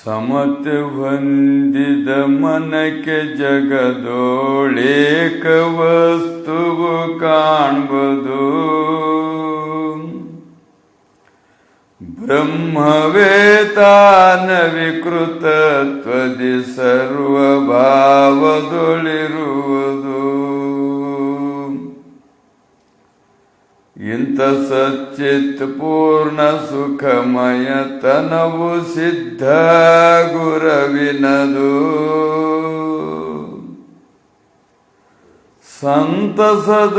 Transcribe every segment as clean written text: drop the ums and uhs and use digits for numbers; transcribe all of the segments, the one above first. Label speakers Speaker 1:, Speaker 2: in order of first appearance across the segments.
Speaker 1: ಸಮತೆ ಹೊಂದಿದ ಮನಕ್ಕೆ ಜಗದೋಳೇಕ ವಸ್ತುವು ಕಾಣ್ಬದು. ಬ್ರಹ್ಮವೇ ತಾನ ವಿಕೃತತ್ವದಿ ಸರ್ವಭಾವದೊಳಿರುವುದು. ಇಂಥ ಸಚ್ಚಿತ್ ಪೂರ್ಣ ಸುಖಮಯ ತನವು ಸಿದ್ಧ ಗುರವಿನದು. ಸಂತಸದಲ್ಲಿವನನ್ನು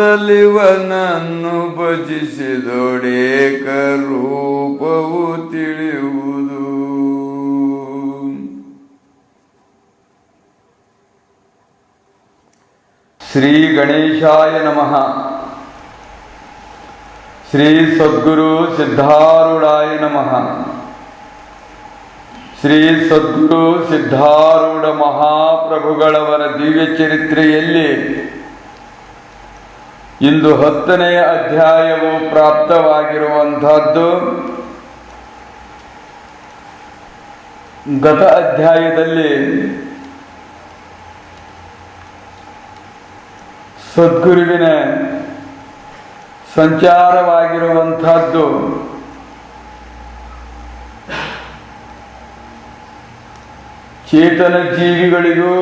Speaker 1: ಭಜಿಸಿದೊಡೇಕ ರೂಪವು ತಿಳಿಯುವುದು. ಶ್ರೀ ಗಣೇಶಾಯ ನಮಃ. ಶ್ರೀ ಸದ್ಗುರು ಸಿದ್ಧಾರೂಢಾಯ ನಮಃ. ಶ್ರೀ ಸದ್ಗುರು ಸಿದ್ಧಾರೂಢ ಮಹಾಪ್ರಭುಗಳವರ ದಿವ್ಯ ಚರಿತ್ರೆಯಲ್ಲಿ ಇಂದು 10ನೆಯ ಅಧ್ಯಾಯವು ಪ್ರಾಪ್ತವಾಗಿರುವಂತಹದ್ದು. ಗತ ಅಧ್ಯಾಯದಲ್ಲಿ ಸದ್ಗುರುವಿನ ಸಂಚಾರವಾಗಿರುವಂತಹದ್ದು ಚೇತನ ಜೀವಿಗಳಿಗೂ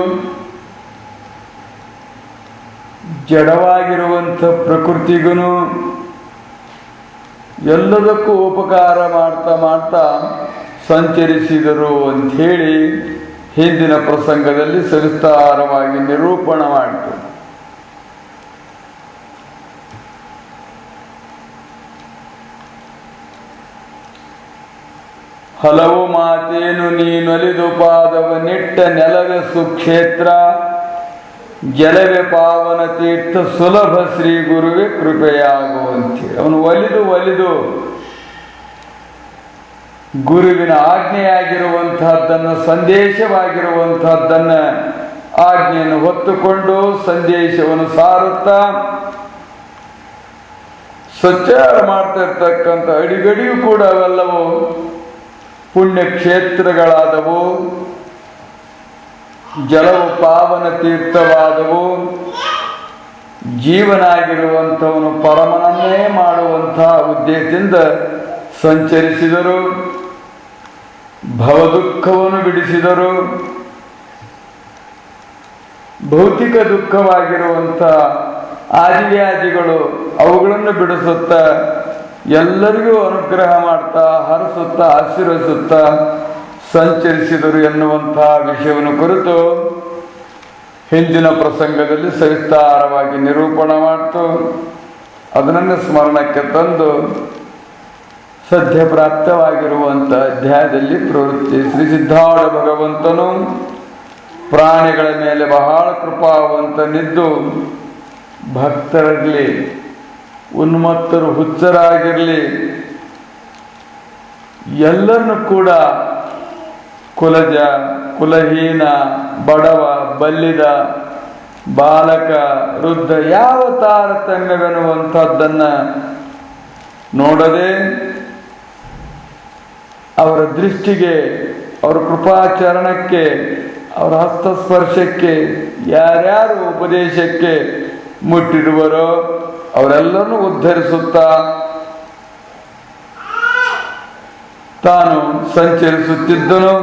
Speaker 1: ಜಡವಾಗಿರುವಂಥ ಪ್ರಕೃತಿಗೂ ಎಲ್ಲದಕ್ಕೂ ಉಪಕಾರ ಮಾಡ್ತಾ ಮಾಡ್ತಾ ಸಂಚರಿಸಿದರು ಅಂಥೇಳಿ ಹಿಂದಿನ ಪ್ರಸಂಗದಲ್ಲಿ ಸವಿಸ್ತಾರವಾಗಿ ನಿರೂಪಣೆ ಮಾಡಿತು. ಹಲವು ಮಾತೇನು ನೀನೊಲಿದು ಪಾದವನಿಟ್ಟ ನೆಲವೇ ಸುಕ್ಷೇತ್ರ, ಜಲವೇ ಪಾವನ ತೀರ್ಥ ಸುಲಭ ಶ್ರೀ ಗುರುವೇ ಕೃಪೆಯಾಗುವಂತೆ. ಅವನು ಒಲಿದು ಗುರುವಿನ ಆಜ್ಞೆಯಾಗಿರುವಂತಹದ್ದನ್ನು, ಸಂದೇಶವಾಗಿರುವಂತಹದ್ದನ್ನು, ಆಜ್ಞೆಯನ್ನು ಹೊತ್ತುಕೊಂಡು ಸಂದೇಶವನ್ನು ಸಾರುತ್ತಾ ಸಂಚಾರ ಮಾಡ್ತಾ ಇರ್ತಕ್ಕಂಥ ಅಡಿಗಡಿಯೂ ಕೂಡ ಅವೆಲ್ಲವೂ ಪುಣ್ಯಕ್ಷೇತ್ರಗಳಾದವು, ಜಲವು ಪಾವನ ತೀರ್ಥವಾದವು. ಜೀವನಾಗಿರುವಂಥವನು ಪರಮನನ್ನೇ ಮಾಡುವಂತಹ ಉದ್ದೇಶದಿಂದ ಸಂಚರಿಸಿದರು. ಭವದುಃಖವನ್ನು ಬಿಡಿಸಿದರು. ಭೌತಿಕ ದುಃಖವಾಗಿರುವಂಥ ಆದಿವ್ಯಾಧಿಗಳು ಅವುಗಳನ್ನು ಬಿಡಿಸುತ್ತಾ ಎಲ್ಲರಿಗೂ ಅನುಗ್ರಹ ಮಾಡ್ತಾ ಹರಿಸುತ್ತಾ ಆಶೀರ್ವದಿಸುತ್ತಾ ಸಂಚರಿಸಿದರು ಎನ್ನುವಂತಹ ವಿಷಯವನ್ನು ಕುರಿತು ಹಿಂದಿನ ಪ್ರಸಂಗದಲ್ಲಿ ಸವಿಸ್ತಾರವಾಗಿ ನಿರೂಪಣೆ ಮಾಡ್ತು. ಅದನ್ನು ಸ್ಮರಣಕ್ಕೆ ತಂದು ಸದ್ಯ ಪ್ರಾಪ್ತವಾಗಿರುವಂಥ ಅಧ್ಯಾಯದಲ್ಲಿ ಪ್ರವೃತ್ತಿ. ಶ್ರೀ ಸಿದ್ಧಾರೂಢ ಭಗವಂತನು ಪ್ರಾಣಿಗಳ ಮೇಲೆ ಬಹಳ ಕೃಪಾವಂತನಿದ್ದು ಭಕ್ತರಿರಲಿ, ಉನ್ಮತ್ತರು, ಹುಚ್ಚರಾಗಿರಲಿ, ಎಲ್ಲರನ್ನು ಕೂಡ ಕುಲಜ, ಕುಲಹೀನ, ಬಡವ, ಬಲ್ಲಿದ, ಬಾಲಕ, ವೃದ್ಧ ಯಾವ ತಾರತಮ್ಯವೆನ್ನುವಂಥದ್ದನ್ನು ನೋಡದೆ ಅವರ ದೃಷ್ಟಿಗೆ, ಅವರ ಕೃಪಾಚರಣಕ್ಕೆ, ಅವರ ಹಸ್ತಸ್ಪರ್ಶಕ್ಕೆ, ಯಾರ್ಯಾರು ಉಪದೇಶಕ್ಕೆ ಮುಟ್ಟಿರುವರೋ ಅವರೆಲ್ಲರನ್ನು ಉದ್ಧರಿಸುತ್ತಾ ತಾನು ಸಂಚರಿಸುತ್ತಿದ್ದನು.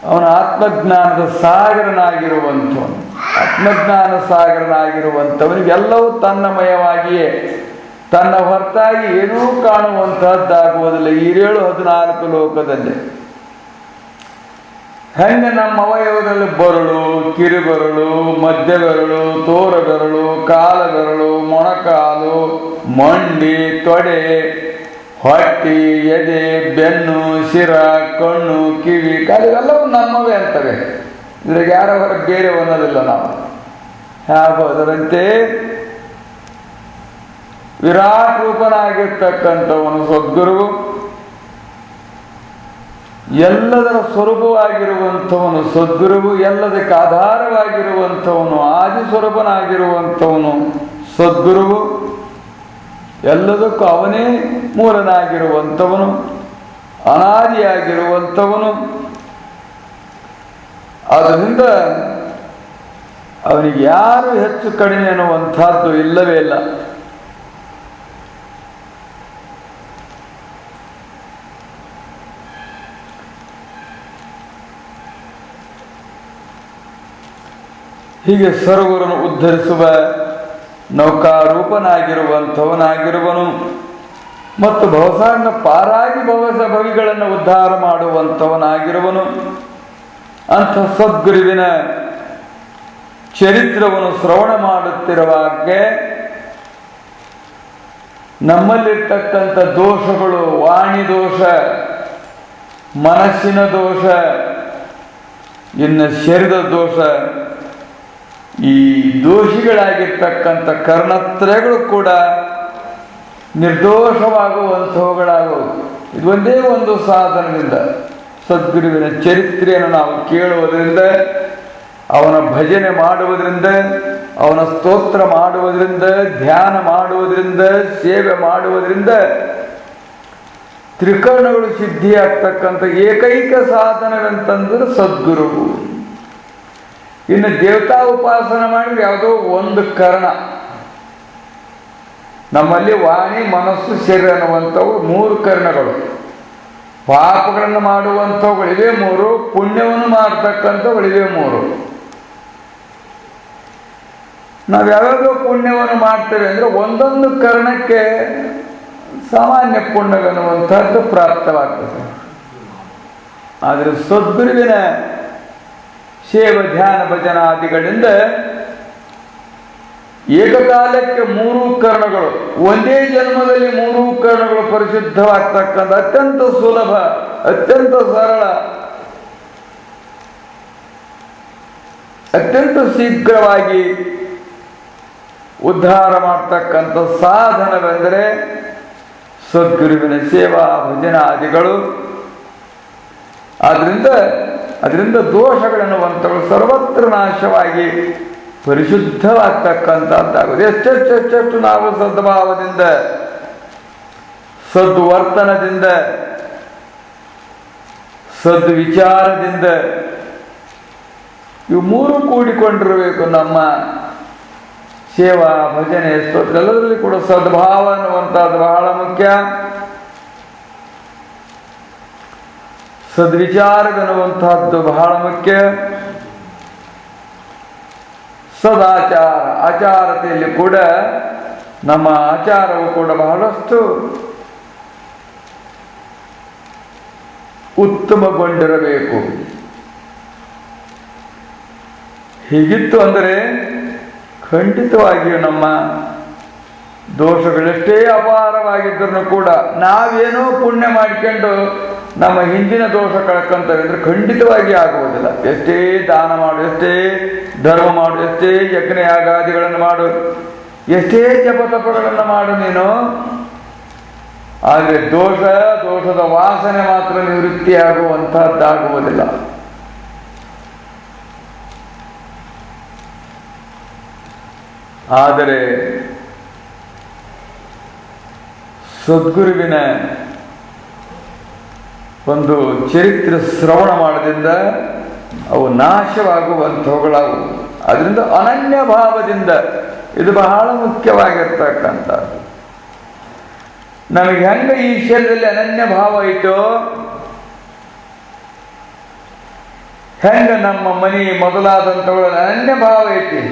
Speaker 1: ಅವನ ಆತ್ಮಜ್ಞಾನದ ಸಾಗರನಾಗಿರುವಂಥವನು, ಆತ್ಮಜ್ಞಾನ ಸಾಗರನಾಗಿರುವಂಥವನಿಗೆಲ್ಲವೂ ತನ್ನಮಯವಾಗಿಯೇ, ತನ್ನ ಹೊರತಾಗಿ ಏನೂ ಕಾಣುವಂತಹದ್ದಾಗುವುದಿಲ್ಲ. 14 ಲೋಕದಲ್ಲಿ ಹೆಂಗೆ ನಮ್ಮ ಅವಯವದಲ್ಲಿ ಬರಳು, ಕಿರುಬೆರಳು, ಮಧ್ಯ ಬೆರಳು, ತೋರ ಬೆರಳು, ಕಾಲ ಬೆರಳು, ಮೊಣಕಾಲು, ಮಂಡಿ, ತೊಡೆ, ಹೊಟ್ಟಿ, ಎದೆ, ಬೆನ್ನು, ಶಿರ, ಕಣ್ಣು, ಕಿವಿ, ಕಾಲು ಎಲ್ಲವೂ ನಮ್ಮವೇ ಅಂತವೆ. ಇದ್ರಾಗ ಯಾರ ಹೊರ ಬೇರೆ ಅನ್ನೋದಿಲ್ಲ ನಾವು. ಅದರಂತೆ ವಿರಾಟ್ ರೂಪನಾಗಿರ್ತಕ್ಕಂಥವನು ಸದ್ಗುರು, ಎಲ್ಲದರ ಸ್ವರೂಪವಾಗಿರುವಂಥವನು ಸದ್ಗುರುವು, ಎಲ್ಲದಕ್ಕೆ ಆಧಾರವಾಗಿರುವಂಥವನು ಆದಿ ಸ್ವರೂಪನಾಗಿರುವಂಥವನು ಸದ್ಗುರುವು, ಎಲ್ಲದಕ್ಕೂ ಅವನೇ ಮೂಲನಾಗಿರುವಂಥವನು, ಅನಾದಿಯಾಗಿರುವಂಥವನು, ಆದ್ದರಿಂದ ಅವನಿಗೆ ಯಾರು ಹೆಚ್ಚು ಕಡಿಮೆ ಅನ್ನುವಂಥದ್ದು ಇಲ್ಲವೇ ಇಲ್ಲ. ಹೀಗೆ ಸರ್ವರನ್ನು ಉದ್ಧರಿಸುವ ನೌಕಾರೂಪನಾಗಿರುವಂಥವನಾಗಿರುವನು ಮತ್ತು ಭವಸಾಗರ ಪಾರಾಗಿ ಭವಿಗಳನ್ನು ಉದ್ಧಾರ ಮಾಡುವಂಥವನಾಗಿರುವನು. ಅಂಥ ಸದ್ಗುರುವಿನ ಚರಿತ್ರವನ್ನು ಶ್ರವಣ ಮಾಡುತ್ತಿರುವಾಗ ನಮ್ಮಲ್ಲಿರ್ತಕ್ಕಂಥ ದೋಷಗಳು, ವಾಣಿ ದೋಷ, ಮನಸ್ಸಿನ ದೋಷ, ಇನ್ನು ಶರೀರದ ದೋಷ, ಈ ದೋಷಿಗಳಾಗಿರ್ತಕ್ಕಂಥ ಕರ್ಣತ್ರಯಗಳು ಕೂಡ ನಿರ್ದೋಷವಾಗುವಂಥವುಗಳಾಗುವುದು. ಇದು ಒಂದೇ ಒಂದು ಸಾಧನದಿಂದ ಸದ್ಗುರುವಿನ ಚರಿತ್ರೆಯನ್ನು ನಾವು ಕೇಳುವುದರಿಂದ, ಅವನ ಭಜನೆ ಮಾಡುವುದರಿಂದ, ಅವನ ಸ್ತೋತ್ರ ಮಾಡುವುದರಿಂದ, ಧ್ಯಾನ ಮಾಡುವುದರಿಂದ, ಸೇವೆ ಮಾಡುವುದರಿಂದ ತ್ರಿಕರಣಗಳು ಸಿದ್ಧಿಯಾಗ್ತಕ್ಕಂಥ ಏಕೈಕ ಸಾಧನವೆಂತಂದ್ರೆ ಸದ್ಗುರು. ಇನ್ನು ದೇವತಾ ಉಪಾಸನೆ ಮಾಡಿದ್ರೆ ಯಾವುದೋ ಒಂದು ಕರ್ಣ. ನಮ್ಮಲ್ಲಿ ವಾಣಿ, ಮನಸ್ಸು, ಶರೀರ ಅನ್ನುವಂಥವು 3 ಕರ್ಣಗಳು. ಪಾಪಗಳನ್ನು ಮಾಡುವಂಥವುಗಳಿವೆ 3, ಪುಣ್ಯವನ್ನು ಮಾಡ್ತಕ್ಕಂಥವುಗಳಿವೆ 3. ನಾವು ಯಾವ್ಯಾವ ಪುಣ್ಯವನ್ನು ಮಾಡ್ತೇವೆ ಅಂದರೆ ಒಂದೊಂದು ಕರ್ಣಕ್ಕೆ ಸಾಮಾನ್ಯ ಪುಣ್ಯವೆನ್ನುವಂಥದ್ದು ಪ್ರಾಪ್ತವಾಗ್ತದೆ. ಆದರೆ ಸದ್ಗುರುವಿನ ಸೇವೆ, ಧ್ಯಾನ, ಭಜನಾದಿಗಳಿಂದ ಏಕಕಾಲಕ್ಕೆ 3 ಕರ್ಣಗಳು, ಒಂದೇ ಜನ್ಮದಲ್ಲಿ 3 ಕರ್ಣಗಳು ಪರಿಶುದ್ಧವಾಗ್ತಕ್ಕಂಥ ಅತ್ಯಂತ ಸುಲಭ, ಅತ್ಯಂತ ಸರಳ, ಅತ್ಯಂತ ಶೀಘ್ರವಾಗಿ ಉದ್ಧಾರ ಮಾಡ್ತಕ್ಕಂಥ ಸಾಧನವೆಂದರೆ ಸದ್ಗುರುವಿನ ಸೇವಾ ಭಜನಾದಿಗಳು. ಅದರಿಂದ ದೋಷಗಳೆನ್ನುವಂಥವು ಸರ್ವತ್ರ ನಾಶವಾಗಿ ಪರಿಶುದ್ಧವಾಗ್ತಕ್ಕಂಥದ್ದಾಗುವುದು. ಎಷ್ಟೆಷ್ಟು ನಾವು ಸದ್ಭಾವದಿಂದ, ಸದ್ವರ್ತನದಿಂದ, ಸದ್ವಿಚಾರದಿಂದ ಇವು 3 ಕೂಡಿಕೊಂಡಿರಬೇಕು. ನಮ್ಮ ಸೇವಾ, ಭಜನೆ, ಸ್ತೋತ್ರ ಎಲ್ಲದರಲ್ಲಿ ಕೂಡ ಸದ್ಭಾವ ಅನ್ನುವಂಥದ್ದು ಬಹಳ ಮುಖ್ಯ. ಸದ್ವಿಚಾರವೆನ್ನುವಂತಹದ್ದು ಬಹಳ ಮುಖ್ಯ. ಸದಾಚಾರ, ಆಚಾರತೆಯಲ್ಲಿ ಕೂಡ ನಮ್ಮ ಆಚಾರವು ಕೂಡ ಬಹಳಷ್ಟು ಉತ್ತಮಗೊಂಡಿರಬೇಕು. ಹೀಗಿತ್ತು ಅಂದರೆ ಖಂಡಿತವಾಗಿಯೂ ನಮ್ಮ ದೋಷಗಳೆಷ್ಟೇ ಅಪಾರವಾಗಿದ್ದರೂ ಕೂಡ ನಾವೇನೋ ಪುಣ್ಯ ಮಾಡಿಕೊಂಡು ನಮ್ಮ ಹಿಂದಿನ ದೋಷ ಕಳ್ಕೊಂತವೆ ಅಂದರೆ ಖಂಡಿತವಾಗಿ ಆಗುವುದಿಲ್ಲ. ಎಷ್ಟೇ ದಾನ ಮಾಡು, ಎಷ್ಟೇ ಧರ್ಮ ಮಾಡು, ಎಷ್ಟೇ ಯಜ್ಞ ಯಾಗಾದಿಗಳನ್ನು ಮಾಡು, ಎಷ್ಟೇ ಜಪತಪಗಳನ್ನು ಮಾಡು ನೀನು, ಆದರೆ ದೋಷದ ವಾಸನೆ ಮಾತ್ರ ನಿವೃತ್ತಿಯಾಗುವಂತಹದ್ದಾಗುವುದಿಲ್ಲ. ಆದರೆ ಸದ್ಗುರುವಿನ ಒಂದು ಚರಿತ್ರೆ ಶ್ರವಣ ಮಾಡೋದ್ರಿಂದ ಅವು ನಾಶವಾಗುವಂಥವುಗಳಾಗುವು. ಅದರಿಂದ ಅನನ್ಯ ಭಾವದಿಂದ, ಇದು ಬಹಳ ಮುಖ್ಯವಾಗಿರ್ತಕ್ಕಂಥದ್ದು. ನಮಗೆ ಹೆಂಗೆ ಈ ಶರೀರದಲ್ಲಿ ಅನನ್ಯ ಭಾವ ಐತೋ, ಹೆಂಗೆ ನಮ್ಮ ಮನೆ ಮೊದಲಾದಂಥವುಗಳ ಅನನ್ಯ ಭಾವ ಐತಿ.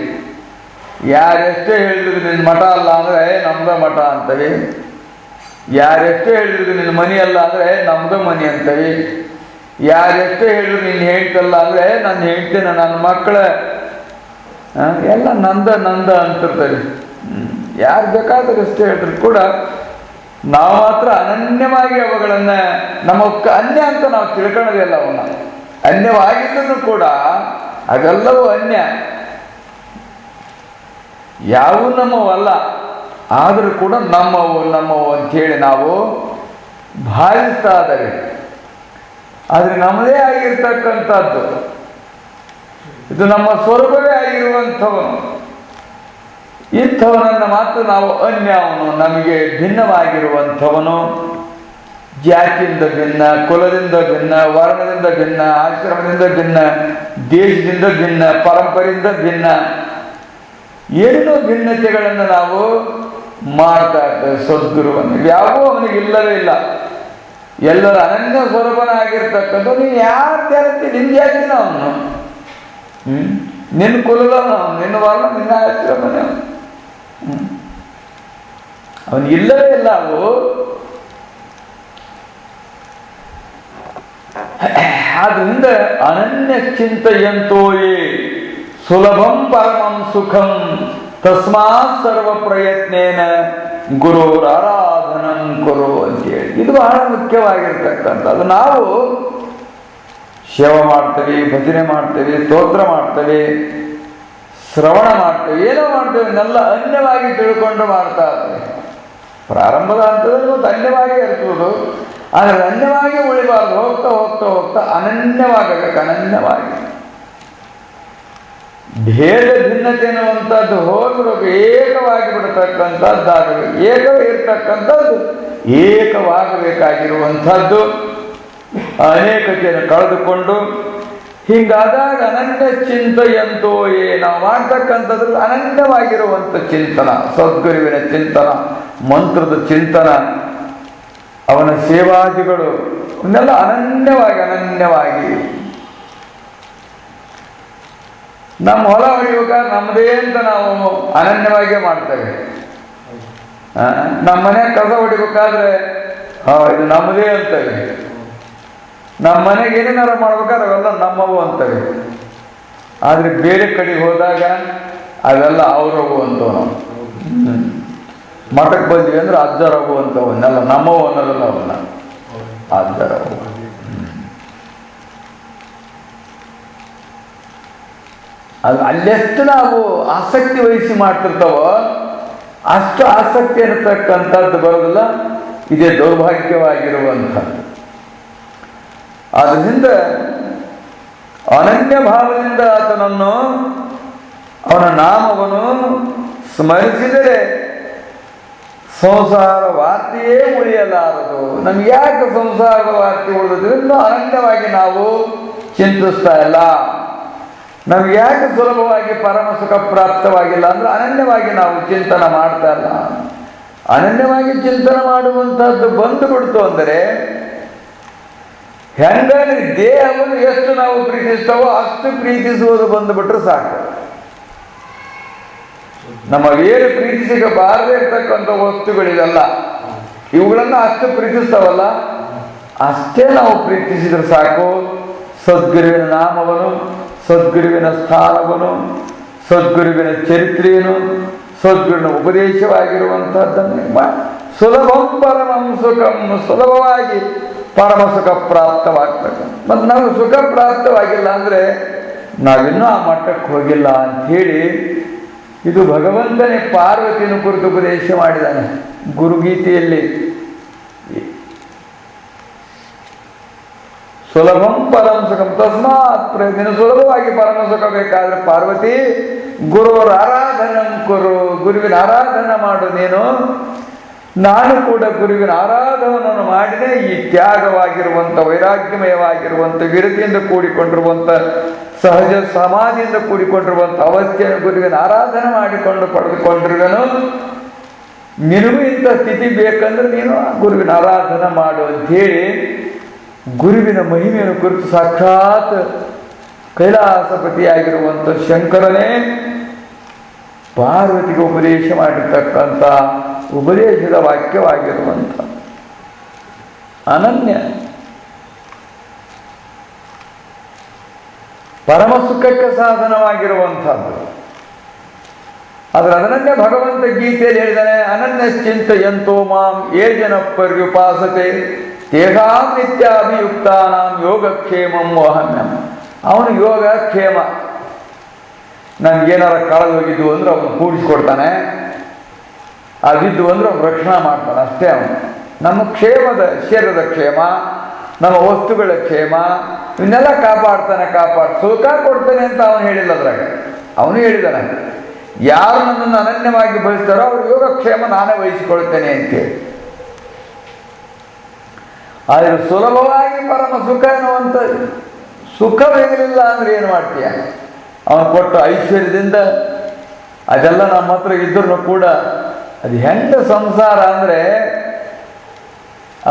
Speaker 1: ಯಾರೆಷ್ಟೇ ಹೇಳಿದ್ರು ನಿನ್ನ ಮಠ ಅಲ್ಲ ಅಂದರೆ ನಮ್ದ ಮಠ ಅಂತವೆ, ಯಾರೆಷ್ಟೇ ಹೇಳಿದ್ರು ನಿನ್ನ ಮನಿ ಅಲ್ಲ ಅಂದರೆ ನಮ್ದು ಮನಿ ಅಂತವೆ, ಯಾರೆಷ್ಟೇ ಹೇಳಿದ್ರು ನಿನ್ನ ಹೇಳ್ತಲ್ಲ ಅಂದರೆ ನಾನು ಹೇಳ್ತೇನೆ, ನನ್ನ ಮಕ್ಕಳ ಎಲ್ಲ ನಂದ ಅಂತಿರ್ತಾರೆ. ಯಾರು ಬೇಕಾದ್ರೆ ಎಷ್ಟೇ ಹೇಳಿದ್ರು ಕೂಡ ನಾವು ಮಾತ್ರ ಅನನ್ಯವಾಗಿ ಅವುಗಳನ್ನು ನಮ್ಮ ಅನ್ಯ ಅಂತ ನಾವು ತಿಳ್ಕೊಳ್ಳೋದಿಲ್ಲ. ಅವನ್ನ ಅನ್ಯವಾಗಿದ್ದರೂ ಕೂಡ ಅವೆಲ್ಲವೂ ಅನ್ಯ, ಯಾವೂ ನಮ್ಮವಲ್ಲ. ಆದರೂ ಕೂಡ ನಮ್ಮವು ಅಂಥೇಳಿ ನಾವು ಭಾವಿಸ್ತಾ ಇದ್ದಾರೆ. ಆದರೆ ನಮ್ಮದೇ ಆಗಿರ್ತಕ್ಕಂಥದ್ದು, ಇದು ನಮ್ಮ ಸ್ವರೂಪವೇ ಆಗಿರುವಂಥವನು. ಇಂಥವನನ್ನು ಮಾತ್ರ ನಾವು ಅನ್ಯವನು, ನಮಗೆ ಭಿನ್ನವಾಗಿರುವಂಥವನು, ಜಾತಿಯಿಂದ ಭಿನ್ನ, ಕುಲದಿಂದ ಭಿನ್ನ, ವರ್ಣದಿಂದ ಭಿನ್ನ, ಆಶ್ರಮದಿಂದ ಭಿನ್ನ, ದೇಶದಿಂದ ಭಿನ್ನ, ಪರಂಪರೆಯಿಂದ ಭಿನ್ನ, ಏನೇನೋ ಭಿನ್ನತೆಗಳನ್ನು ನಾವು ಮಾಡ್ತಾ ಇರ್ತೇವೆ. ಸದ್ಗುರುವನ್ನು ಯಾವೂ ಅವನಿಗೆ ಇಲ್ಲವೇ ಇಲ್ಲ. ಎಲ್ಲರ ಅನನ್ಯ ಸ್ವರೂಪನಾಗಿರ್ತಕ್ಕಂಥ ನೀನು ಯಾರು ಜಾತಿ, ನಿನ್ನ ಜಾತಿನ ಅವನು, ನಿನ್ನ ಕುಲದವನು, ನಿನ್ನ ವರ್ಣ, ನಿನ್ನ ಆಶ್ರಮನೇ ಅವನು. ಅವನಿಗಿಲ್ಲವೇ ಇಲ್ಲ ಅವು. ಆದ್ರಿಂದ ಅನನ್ಯ ಚಿಂತೆಯಂತೋಯೇ ಸುಲಭಂ ಪರಮಂ ಸುಖಂ ತಸ್ಮಾತ್ ಸರ್ವ ಪ್ರಯತ್ನೇನ ಗುರುರ ಆರಾಧನಂ ಕುರು ಅಂತೇಳಿ ಇದು ಬಹಳ ಮುಖ್ಯವಾಗಿರ್ತಕ್ಕಂಥದ್ದು. ನಾವು ಸೇವೆ ಮಾಡ್ತೇವೆ, ಭಜನೆ ಮಾಡ್ತೇವೆ, ಸ್ತೋತ್ರ ಮಾಡ್ತೇವೆ, ಶ್ರವಣ ಮಾಡ್ತೇವೆ, ಏನೋ ಮಾಡ್ತೇವೆ, ಇದನ್ನೆಲ್ಲ ಅನ್ಯವಾಗಿ ತಿಳ್ಕೊಂಡು ಮಾಡ್ತಾ ಇರ್ತೇವೆ. ಪ್ರಾರಂಭದ ಹಂತದಲ್ಲಿ ಒಂದು ಅನ್ಯವಾಗಿ ಇರ್ತದೆ, ಆದರೆ ಅನ್ಯವಾಗಿ ಉಳಿಬಾರ್ದು. ಹೋಗ್ತಾ ಹೋಗ್ತಾ ಹೋಗ್ತಾ ಅನನ್ಯವಾಗಬೇಕು. ಅನನ್ಯವಾಗಿ ಭೇದ ಭಿನ್ನತೆ ಅನ್ನುವಂಥದ್ದು ಹೋದ್ರು ಏಕವಾಗಿ ಬಿಡತಕ್ಕಂಥದ್ದಾಗಬೇಕು. ಏಕವೇ ಇರ್ತಕ್ಕಂಥದ್ದು ಏಕವಾಗಬೇಕಾಗಿರುವಂಥದ್ದು ಅನೇಕತೆಯನ್ನು ಕಳೆದುಕೊಂಡು ಹೀಗಾದಾಗ ಅನನ್ಯ ಚಿಂತೆಯಂತೋ ನಾವು ಮಾಡ್ತಕ್ಕಂಥದ್ದು ಅನನ್ಯವಾಗಿರುವಂಥ ಚಿಂತನ, ಸದ್ಗುರುವಿನ ಚಿಂತನ, ಮಂತ್ರದ ಚಿಂತನ, ಅವನ ಸೇವಾದಿಗಳು ಇವನ್ನೆಲ್ಲ ಅನನ್ಯವಾಗಿ ನಮ್ಮ ಹೊಲ ಹೊಡೆಯುವಾಗ ನಮ್ಮದೇ ಅಂತ ನಾವು ಅನನ್ಯವಾಗಿಯೇ ಮಾಡ್ತೇವೆ. ನಮ್ಮ ಮನೆ ಕಸ ಹೊಡಿಬೇಕಾದ್ರೆ ಇದು ನಮ್ಮದೇ ಅಂತೇವೆ. ನಮ್ಮ ಮನೆಗೆ ಏನೇನಾರ ಮಾಡ್ಬೇಕಾದ್ರೆ ಅವೆಲ್ಲ ನಮ್ಮವು ಅಂತವೆ. ಆದರೆ ಬೇರೆ ಕಡೆಗೆ ಹೋದಾಗ ಅವೆಲ್ಲ ಅವರವು ಅಂತವು. ನಾವು ಮಠಕ್ಕೆ ಬಂದ್ವಿ ಅಂದ್ರೆ ಅಜ್ಜರವು ಅಂತವನ್ನೆಲ್ಲ ನಮ್ಮವು ಅನ್ನೋದಲ್ಲ, ಅವನ್ನ ಅಜ್ಜರವು. ಅದು ಅಲ್ಲೆಷ್ಟು ನಾವು ಆಸಕ್ತಿ ವಹಿಸಿ ಮಾಡ್ತಿರ್ತಾವೋ ಅಷ್ಟು ಆಸಕ್ತಿ ಇರತಕ್ಕಂಥದ್ದು ಬರೋದಿಲ್ಲ. ಇದೇ ದೌರ್ಭಾಗ್ಯವಾಗಿರುವಂಥದ್ದು. ಆದ್ದರಿಂದ ಅನನ್ಯ ಭಾವದಿಂದ ಆತನನ್ನು, ಅವನ ನಾಮವನ್ನು ಸ್ಮರಿಸಿದರೆ ಸಂಸಾರ ವಾರ್ತೆಯೇ ಉಳಿಯಲಾರದು. ನಮ್ಗೆ ಯಾಕೆ ಸಂಸಾರದ ವಾರ್ತೆ ಉಳಿದ್ರಿಂದ ಅನನ್ಯವಾಗಿ ನಾವು ಚಿಂತಿಸ್ತಾ ಇಲ್ಲ. ನಮ್ಗೆ ಯಾಕೆ ಸುಲಭವಾಗಿ ಪರಮ ಸುಖ ಪ್ರಾಪ್ತವಾಗಿಲ್ಲ ಅಂದ್ರೆ ಅನನ್ಯವಾಗಿ ನಾವು ಚಿಂತನೆ ಮಾಡ್ತಾ ಇಲ್ಲ. ಅನನ್ಯವಾಗಿ ಚಿಂತನೆ ಮಾಡುವಂಥದ್ದು ಬಂದು ಬಿಡ್ತು ಅಂದರೆ ಹೆಂಗಂದ್ರೆ ದೇಹವನ್ನು ಎಷ್ಟು ನಾವು ಪ್ರೀತಿಸ್ತಾವೋ ಅಷ್ಟು ಪ್ರೀತಿಸುವುದು ಬಂದುಬಿಟ್ರೆ ಸಾಕು. ನಮಗೇನು ಪ್ರೀತಿಸಿಗೆ ಬಾರದೇ ಇರ್ತಕ್ಕಂಥ ವಸ್ತುಗಳಿವೆಲ್ಲ ಇವುಗಳನ್ನು ಅಷ್ಟು ಪ್ರೀತಿಸ್ತಾವಲ್ಲ ಅಷ್ಟೇ ನಾವು ಪ್ರೀತಿಸಿದ್ರೆ ಸಾಕು. ಸದ್ಗುರುವಿನ ನಾಮವನ್ನು, ಸದ್ಗುರುವಿನ ಸ್ಥಾನವನ್ನು, ಸದ್ಗುರುವಿನ ಚರಿತ್ರೆಯನ್ನು, ಸದ್ಗುರುವಿನ ಉಪದೇಶವಾಗಿರುವಂತಹದ್ದನ್ನು ಸುಲಭಂ ಪರಮಂ ಸುಖಂ, ಸುಲಭವಾಗಿ ಪರಮ ಸುಖ ಪ್ರಾಪ್ತವಾಗ್ತದೆ. ಮತ್ತು ನಾವು ಸುಖ ಪ್ರಾಪ್ತವಾಗಿಲ್ಲ ಅಂದರೆ ನಾವಿನ್ನೂ ಆ ಮಟ್ಟಕ್ಕೆ ಹೋಗಿಲ್ಲ ಅಂಥೇಳಿ ಇದು ಭಗವಂತನೇ ಪಾರ್ವತಿಯನ್ನು ಕುರಿತು ಉಪದೇಶ ಮಾಡಿದ್ದಾನೆ ಗುರುಗೀತೆಯಲ್ಲಿ. ಸುಲಭಂ ಪರಮ ಸುಖಂ ತಸ್ಮಾತ್ ಪ್ರಯತ್ನ, ಸುಲಭವಾಗಿ ಪರಮ ಸುಖ ಬೇಕಾದ್ರೆ ಪಾರ್ವತಿ ಗುರುವರ ಆರಾಧನಂ ಕುರು, ಗುರುವಿನ ಆರಾಧನೆ ಮಾಡು ನೀನು. ನಾನು ಕೂಡ ಗುರುವಿನ ಆರಾಧನವನ್ನು ಮಾಡಿದೆ. ಈ ತ್ಯಾಗವಾಗಿರುವಂಥ, ವೈರಾಗ್ಯಮಯವಾಗಿರುವಂಥ, ವಿರತಿಯಿಂದ ಕೂಡಿಕೊಂಡಿರುವಂಥ, ಸಹಜ ಸಮಾಧಿಯಿಂದ ಕೂಡಿಕೊಂಡಿರುವಂಥ ಅವಸ್ಥೆಯನ್ನು ಗುರುವಿನ ಆರಾಧನೆ ಮಾಡಿಕೊಂಡು ಪಡೆದುಕೊಂಡಿರುವೆನು. ನಿನಗೂ ಇಂಥ ಸ್ಥಿತಿ ಬೇಕಂದ್ರೆ ನೀನು ಗುರುವಿನ ಆರಾಧನೆ ಮಾಡು ಅಂಥೇಳಿ ಗುರುವಿನ ಮಹಿಮೆಯನ್ನು ಕುರಿತು ಸಾಕ್ಷಾತ್ ಕೈಲಾಸಪತಿಯಾಗಿರುವಂಥ ಶಂಕರನೇ ಪಾರ್ವತಿಗೆ ಉಪದೇಶ ಮಾಡಿರ್ತಕ್ಕಂಥ ಉಪದೇಶದ ವಾಕ್ಯವಾಗಿರುವಂಥ ಅನನ್ಯ ಪರಮ ಸುಖಕ್ಕೆ ಸಾಧನವಾಗಿರುವಂಥದ್ದು. ಆದರೆ ಅದನ್ನೇ ಭಗವಂತ ಗೀತೆಯಲ್ಲಿ ಹೇಳಿದಾನೆ, ಅನನ್ಯ ಚಿಂತೆಯಂತೋ ಮಾಂ ಯೇ ಜನ ಪರ್ಯುಪಾಸತೆ ತೇಷಾಂ ನಿತ್ಯಾಭಿಯುಕ್ತಾನಾಂ ಯೋಗಕ್ಷೇಮಂ ವಹಮ್ಯಂ. ಅವನು ಯೋಗ ಕ್ಷೇಮ, ನಮ್ಗೇನಾರ ಕಳೆದು ಹೋಗಿದ್ದು ಅಂದ್ರೆ ಅವನು ಕೂಡಿಸ್ಕೊಡ್ತಾನೆ, ಅದಿದ್ದು ಅಂದ್ರೆ ಅವನು ರಕ್ಷಣೆ ಮಾಡ್ತಾನೆ ಅಷ್ಟೇ. ಅವನು ನಮ್ಮ ಕ್ಷೇಮದ, ಶರೀರದ ಕ್ಷೇಮ, ನಮ್ಮ ವಸ್ತುಗಳ ಕ್ಷೇಮ ಇವನ್ನೆಲ್ಲ ಕಾಪಾಡ್ತಾನೆ. ಸುಖ ಕೊಡ್ತಾನೆ ಅಂತ ಅವನು ಹೇಳಿಲ್ಲ. ಅದ್ರಾಗ ಅವನು ಹೇಳಿದಾನೆ, ಯಾರು ನನ್ನನ್ನು ಅನನ್ಯವಾಗಿ ಬಯಸ್ತಾರೋ ಅವ್ರ ಯೋಗಕ್ಷೇಮ ನಾನೇ ವಹಿಸಿಕೊಳ್ತೇನೆ ಅಂತೇಳಿ. ಆದರೆ ಸುಲಭವಾಗಿ ಪರಮ ಸುಖ ಎನ್ನುವಂಥ ಸುಖ ಬೇಗಲಿಲ್ಲ ಅಂದ್ರೆ ಏನು ಮಾಡ್ತೀಯ? ಅವನು ಕೊಟ್ಟ ಐಶ್ವರ್ಯದಿಂದ ಅದೆಲ್ಲ ನಮ್ಮ ಹತ್ರ ಇದ್ರೂ ಕೂಡ ಅದು ಹೆಂಗ ಸಂಸಾರ ಅಂದ್ರೆ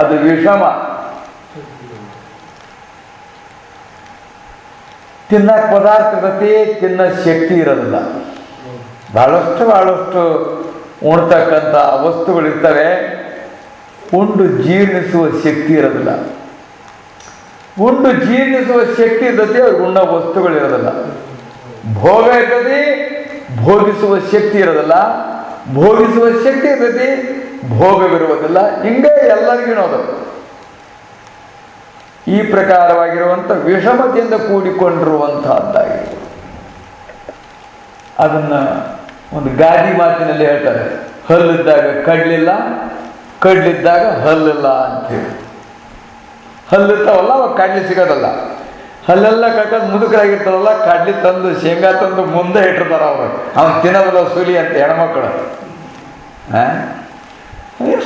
Speaker 1: ಅದು ವಿಷಮ. ತಿನ್ನಕ್ಕೆ ಪದಾರ್ಥ ಇರತ್ತೆ, ತಿನ್ನೋ ಶಕ್ತಿ ಇರೋದಿಲ್ಲ. ಬಹಳಷ್ಟು ಉಣ್ತಕ್ಕಂಥ ವಸ್ತುಗಳಿರ್ತವೆ, ಉಂಡು ಜೀರ್ಣಿಸುವ ಶಕ್ತಿ ಇರೋದಿಲ್ಲ. ಉಂಡು ಜೀರ್ಣಿಸುವ ಶಕ್ತಿ ಇರ್ತದೆ, ಅವ್ರಿಗೆ ಉಣ್ಣ ವಸ್ತುಗಳಿರೋದಿಲ್ಲ. ಭೋಗ ಇರ್ತದೆ, ಭೋಗಿಸುವ ಶಕ್ತಿ ಇರೋದಿಲ್ಲ. ಭೋಗಿಸುವ ಶಕ್ತಿ ಇರ್ತದೆ, ಭೋಗವಿರುವುದಿಲ್ಲ. ಹಿಂಗೆ ಎಲ್ಲರಿಗೂ ಅದು ಈ ಪ್ರಕಾರವಾಗಿರುವಂಥ ವಿಷಮತೆಯಿಂದ ಕೂಡಿಕೊಂಡಿರುವಂತಹದ್ದಾಗಿದೆ. ಅದನ್ನ ಒಂದು ಗಾದಿ ಮಾತಿನಲ್ಲಿ ಹೇಳ್ತಾರೆ, ಹಲ್ಲಿದ್ದಾಗ ಕಡ್ಲಿಲ್ಲ, ಕಡ್ಲಿದ್ದಾಗ ಹಲ್ಲಿಲ್ಲ ಅಂತೇಳಿ. ಹಲ್ಲಿರ್ತಾವಲ್ಲ ಅವಾಗ ಕಡ್ಲಿ ಸಿಗೋದಲ್ಲ. ಹಲ್ಲೆಲ್ಲ ಕಟ್ಟೋದು ಮುದುಕರಾಗಿರ್ತಾರಲ್ಲ, ಕಡ್ಲಿ ತಂದು ಶೇಂಗಾ ತಂದು ಮುಂದೆ ಇಟ್ಟಿರ್ತಾರ ಅವರು. ಅವನು ತಿನ್ನೋದಲ್ಲ ಸುಲಿ ಅಂತ ಹೆಣ್ಮಕ್ಳು.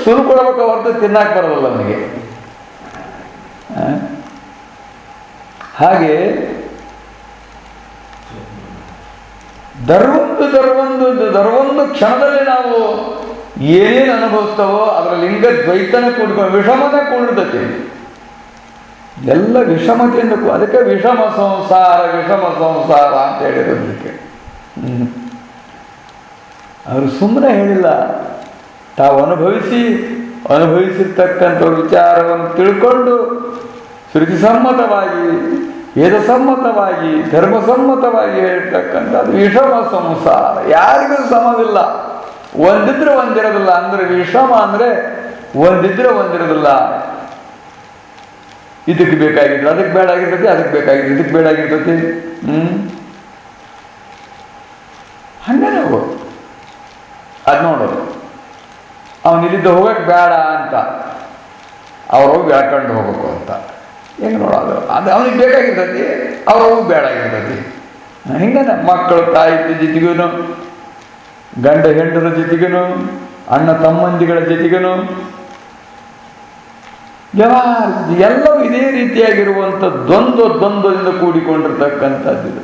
Speaker 1: ಸುಲು ಕೊಡ್ಬೇಕು ಹೊರತು ತಿನ್ನಕ್ಕೆ ಬರೋದಲ್ಲ ಅವನಿಗೆ. ಹಾಗೆ ದರ್ವೊಂದು ಕ್ಷಣದಲ್ಲಿ ನಾವು ಏನೇನು ಅನುಭವಿಸ್ತವೋ ಅದರ ಲಿಂಗ ದ್ವೈತನ ಕೂಡ್ಕೊಂಡು ವಿಷಮತೆ ಕೂಡಿರ್ತೈತಿ. ಎಲ್ಲ ವಿಷಮತೆಯಿಂದ ಅದಕ್ಕೆ ವಿಷಮ ಸಂಸಾರ ಅಂತ ಹೇಳಿರೋದಕ್ಕೆ. ಅವರು ಸುಮ್ಮನೆ ಹೇಳಿಲ್ಲ, ತಾವು ಅನುಭವಿಸಿರ್ತಕ್ಕಂಥ ವಿಚಾರವನ್ನು ತಿಳ್ಕೊಂಡು ಶ್ರುತಿಸಮ್ಮತವಾಗಿ, ವೇದಸಮ್ಮತವಾಗಿ, ಧರ್ಮಸಮ್ಮತವಾಗಿ ಹೇಳ್ತಕ್ಕಂಥದ್ದು ವಿಷಮ ಸಂಸಾರ. ಯಾರಿಗೂ ಸಮವಿಲ್ಲ. ಒಂದಿದ್ರೆ ಒಂದಿರೋದಿಲ್ಲ. ಅಂದ್ರೆ ವಿಷಮ ಅಂದ್ರೆ ಒಂದಿದ್ರೆ ಒಂದಿರೋದಿಲ್ಲ. ಇದಕ್ಕೆ ಬೇಕಾಗಿರ್ತದೆ, ಅದಕ್ಕೆ ಬೇಡ ಆಗಿರ್ತೈತಿ, ಅದಕ್ಕೆ ಬೇಕಾಗಿರ್ತದೆ, ಇದಕ್ಕೆ ಬೇಡ ಆಗಿರ್ತೈತಿ. ಹಂಗೆ ನಾವು ಅದು ನೋಡೋದು. ಅವನು ಇಲ್ಲಿದ್ದ ಹೋಗಕ್ಕೆ ಬೇಡ ಅಂತ ಅವ್ರು ಹೋಗಿ ಬೆಳ್ಕೊಂಡು ಹೋಗ್ಬೇಕು ಅಂತ ಹೆಂಗೆ ನೋಡೋದು. ಅದು ಅವನಿಗೆ ಬೇಕಾಗಿರ್ತೈತಿ, ಅವ್ರು ಹೋಗಿ ಬೇಡ ಆಗಿರ್ತೈತಿ. ಹಿಂಗೆ ಮಕ್ಕಳು ತಾಯಿ ಜೊತೆಗೂ, ಗಂಡ ಹೆಂಡರ ಜೊತೆಗೂ, ಅಣ್ಣ ತಮ್ಮಂದಿಗಳ ಜೊತೆಗೂ ಎಲ್ಲವೂ ಇದೇ ರೀತಿಯಾಗಿರುವಂಥ ದ್ವಂದ್ವದಿಂದ ಕೂಡಿಕೊಂಡಿರ್ತಕ್ಕಂಥದ್ದು.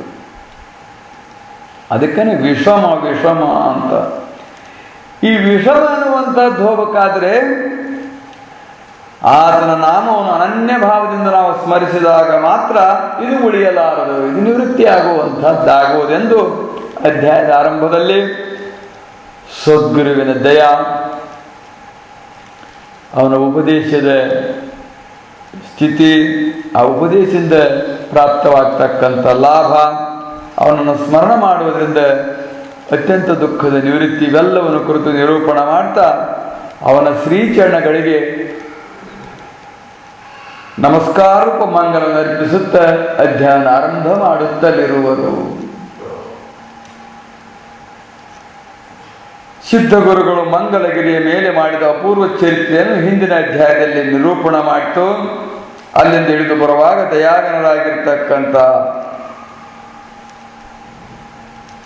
Speaker 1: ಅದಕ್ಕೇ ವಿಷಮ ಅಂತ. ಈ ವಿಷಮ ಅನ್ನುವಂಥದ್ದು ಹೋಗಬೇಕಾದ್ರೆ ಆತನ ನಾಮವನ್ನು ಅನನ್ಯ ಭಾವದಿಂದ ನಾವು ಸ್ಮರಿಸಿದಾಗ ಮಾತ್ರ ಇದು ಉಳಿಯಲಾರದು, ಇದು ನಿವೃತ್ತಿ ಆಗುವಂಥದ್ದಾಗುವುದೆಂದು ಅಧ್ಯಾಯದ ಆರಂಭದಲ್ಲಿ ಸದ್ಗುರುವಿನ ದಯ, ಅವನ ಉಪದೇಶದ ಸ್ಥಿತಿ, ಆ ಉಪದೇಶದಿಂದ ಪ್ರಾಪ್ತವಾಗ್ತಕ್ಕಂಥ ಲಾಭ, ಅವನನ್ನು ಸ್ಮರಣ ಮಾಡುವುದರಿಂದ ಅತ್ಯಂತ ದುಃಖದ ನಿವೃತ್ತಿ, ಇವೆಲ್ಲವನ್ನು ಕುರಿತು ನಿರೂಪಣ ಮಾಡ್ತಾ ಅವನ ಶ್ರೀಚರಣಗಳಿಗೆ ನಮಸ್ಕಾರೂಪ ಮಂಗಲ ಅರ್ಪಿಸುತ್ತ ಅಧ್ಯಯನ ಆರಂಭ ಮಾಡುತ್ತಲಿರುವರು. ಸಿದ್ಧಗುರುಗಳು ಮಂಗಲಗಿರಿಯ ಮೇಲೆ ಮಾಡಿದ ಅಪೂರ್ವ ಚರಿತ್ರೆಯನ್ನು ಹಿಂದಿನ ಅಧ್ಯಾಯದಲ್ಲಿ ನಿರೂಪಣ ಮಾಡಿತು. ಅಲ್ಲಿಂದ ಇಳಿದು ಬರುವಾಗ ದಯಾಗನರಾಗಿರ್ತಕ್ಕಂಥ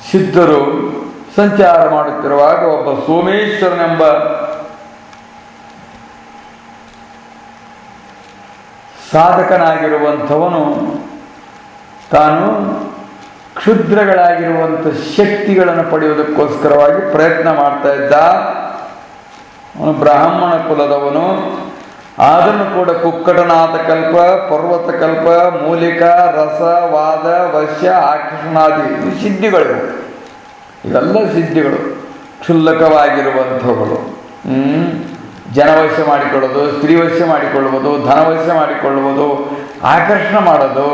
Speaker 1: ಸಿದ್ಧರು ಸಂಚಾರ ಮಾಡುತ್ತಿರುವಾಗ ಒಬ್ಬ ಸೋಮೇಶ್ವರನೆಂಬ ಸಾಧಕನಾಗಿರುವಂಥವನು ತಾನು ಕ್ಷುದ್ರಗಳಾಗಿರುವಂಥ ಶಕ್ತಿಗಳನ್ನು ಪಡೆಯುವುದಕ್ಕೋಸ್ಕರವಾಗಿ ಪ್ರಯತ್ನ ಮಾಡ್ತಾ ಇದ್ದ. ಅವನು ಬ್ರಾಹ್ಮಣ ಕುಲದವನು. ಅದನ್ನು ಕೂಡ ಕುಕ್ಕಟನಾಥ ಕಲ್ಪ, ಪರ್ವತ ಕಲ್ಪ, ಮೂಲಿಕ, ರಸ, ವಾದ, ವಶ್ಯ, ಆಕರ್ಷಣಾದಿ ಸಿದ್ಧಿಗಳು. ಇವೆಲ್ಲ ಸಿದ್ಧಿಗಳು ಕ್ಷುಲ್ಲಕವಾಗಿರುವಂಥವುಗಳು. ಜನವಶ್ಯ ಮಾಡಿಕೊಳ್ಳೋದು, ಸ್ತ್ರೀವಶ್ಯ ಮಾಡಿಕೊಳ್ಳುವುದು, ಧನವಶ್ಯ ಮಾಡಿಕೊಳ್ಳುವುದು, ಆಕರ್ಷಣೆ ಮಾಡೋದು,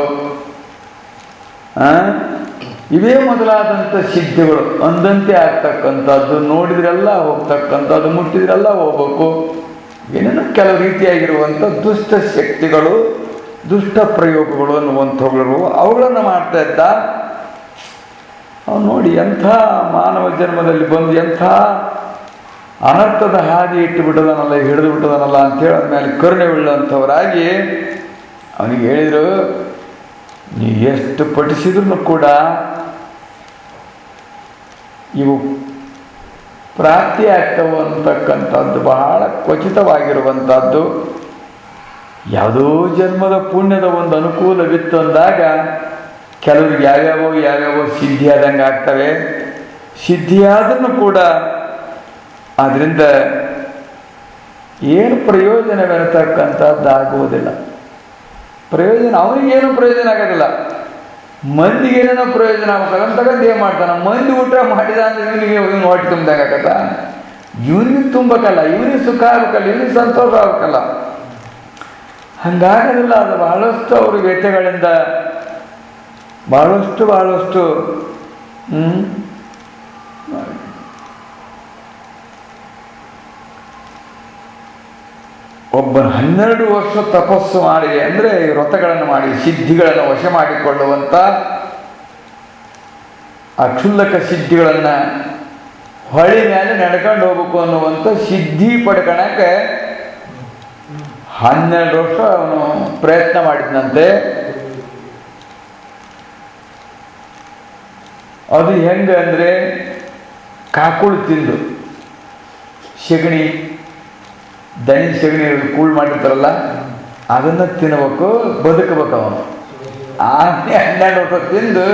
Speaker 1: ಇವೇ ಮೊದಲಾದಂಥ ಸಿದ್ಧಿಗಳು. ಅಂದಂತೆ ಆಗ್ತಕ್ಕಂಥದ್ದು, ನೋಡಿದ್ರೆಲ್ಲ ಹೋಗ್ತಕ್ಕಂಥದ್ದು, ಮುಟ್ಟಿದ್ರೆಲ್ಲ ಹೋಗ್ಬೇಕು. ಏನೇನೋ ಕೆಲವು ರೀತಿಯಾಗಿರುವಂಥ ದುಷ್ಟ ಶಕ್ತಿಗಳು, ದುಷ್ಟ ಪ್ರಯೋಗಗಳು ಅನ್ನುವಂಥವುಗಳು ಅವುಗಳನ್ನು ಮಾಡ್ತಾ ಇದ್ದ. ಅವನು ನೋಡಿ ಎಂಥ ಮಾನವ ಜನ್ಮದಲ್ಲಿ ಬಂದು ಎಂಥ ಅನರ್ಥದ ಹಾದಿ ಇಟ್ಟು ಬಿಟ್ಟದನಲ್ಲ, ಹಿಡಿದು ಬಿಟ್ಟದನಲ್ಲ ಅಂತೇಳಿ ಅದ್ಮೇಲೆ ಕರುಣೆ ಉಳ್ಳಂಥವರಾಗಿ ಅವನಿಗೆ ಹೇಳಿದರು, ನೀ ಎಷ್ಟು ಪಠಿಸಿದ್ರು ಕೂಡ ಇವು ಪ್ರಾಪ್ತಿ ಆಗ್ತವೆ ಅಂತಕ್ಕಂಥದ್ದು ಬಹಳ ಖಚಿತವಾಗಿರುವಂಥದ್ದು. ಯಾವುದೋ ಜನ್ಮದ ಪುಣ್ಯದ ಒಂದು ಅನುಕೂಲವಿತ್ತು ಅಂದಾಗ ಕೆಲವ್ರಿಗೆ ಯಾವ್ಯಾವೋ ಸಿದ್ಧಿ ಆದಂಗೆ ಆಗ್ತವೆ. ಸಿದ್ಧಿಯಾದ್ರೂ ಕೂಡ ಅದರಿಂದ ಏನು ಪ್ರಯೋಜನವೆನ್ನತಕ್ಕಂಥದ್ದಾಗುವುದಿಲ್ಲ. ಪ್ರಯೋಜನ ಅವನಿಗೇನು ಪ್ರಯೋಜನ ಆಗೋದಿಲ್ಲ, ಮಂದಿಗೆ ಏನೇನೋ ಪ್ರಯೋಜನ ಆಗ್ಬೇಕಲ್ಲ ಅಂತಕ್ಕಂಥ ಏನು ಮಾಡ್ತಾನೆ. ಮಂದಿ ಊಟ ಮಾಡಿದ ಅಂದ್ರೆ ಇವನು ಹೊಟ್ಟೆ ತುಂಬ್ದಾಗತ್ತ, ಇವನಿಗೆ ತುಂಬಬೇಕಲ್ಲ, ಇವನಿಗೆ ಸುಖ ಆಗ್ಬೇಕಲ್ಲ, ಇವನಿಗೆ ಸಂತೋಷ ಆಗ್ಬೇಕಲ್ಲ. ಹಂಗಾಗೋದಿಲ್ಲ. ಅದು ಬಹಳಷ್ಟು ಅವ್ರ ವ್ಯಥೆಗಳಿಂದ ಬಹಳಷ್ಟು ಒಬ್ಬ 12 ವರ್ಷ ತಪಸ್ಸು ಮಾಡಿ ಅಂದರೆ ವ್ರತಗಳನ್ನು ಮಾಡಿ ಸಿದ್ಧಿಗಳನ್ನು ವಶ ಮಾಡಿಕೊಳ್ಳುವಂಥ ಅಕ್ಷುಲ್ಲಕ ಸಿದ್ಧಿಗಳನ್ನು ಹೊಳಿ ಮೇಲೆ ನಡ್ಕೊಂಡು ಹೋಗ್ಬೇಕು ಅನ್ನುವಂಥ ಸಿದ್ಧಿ ಪಡ್ಕೊಳಕ್ಕೆ 12 ವರ್ಷ ಅವನು ಪ್ರಯತ್ನ ಮಾಡಿದ್ನಂತೆ. ಅದು ಹೆಂಗೆ ಅಂದರೆ ಕಾಕುಳು ತಿಂದು ಸೆಗಣಿ ದನಿ ಸೆಗಣಿ ಕೂಳ್ ಮಾಡಿರ್ತಾರಲ್ಲ ಅದನ್ನು ತಿನ್ನಬೇಕು, ಬದುಕಬೇಕು ಅವನು. 12 ವರ್ಷ ತಿಂದು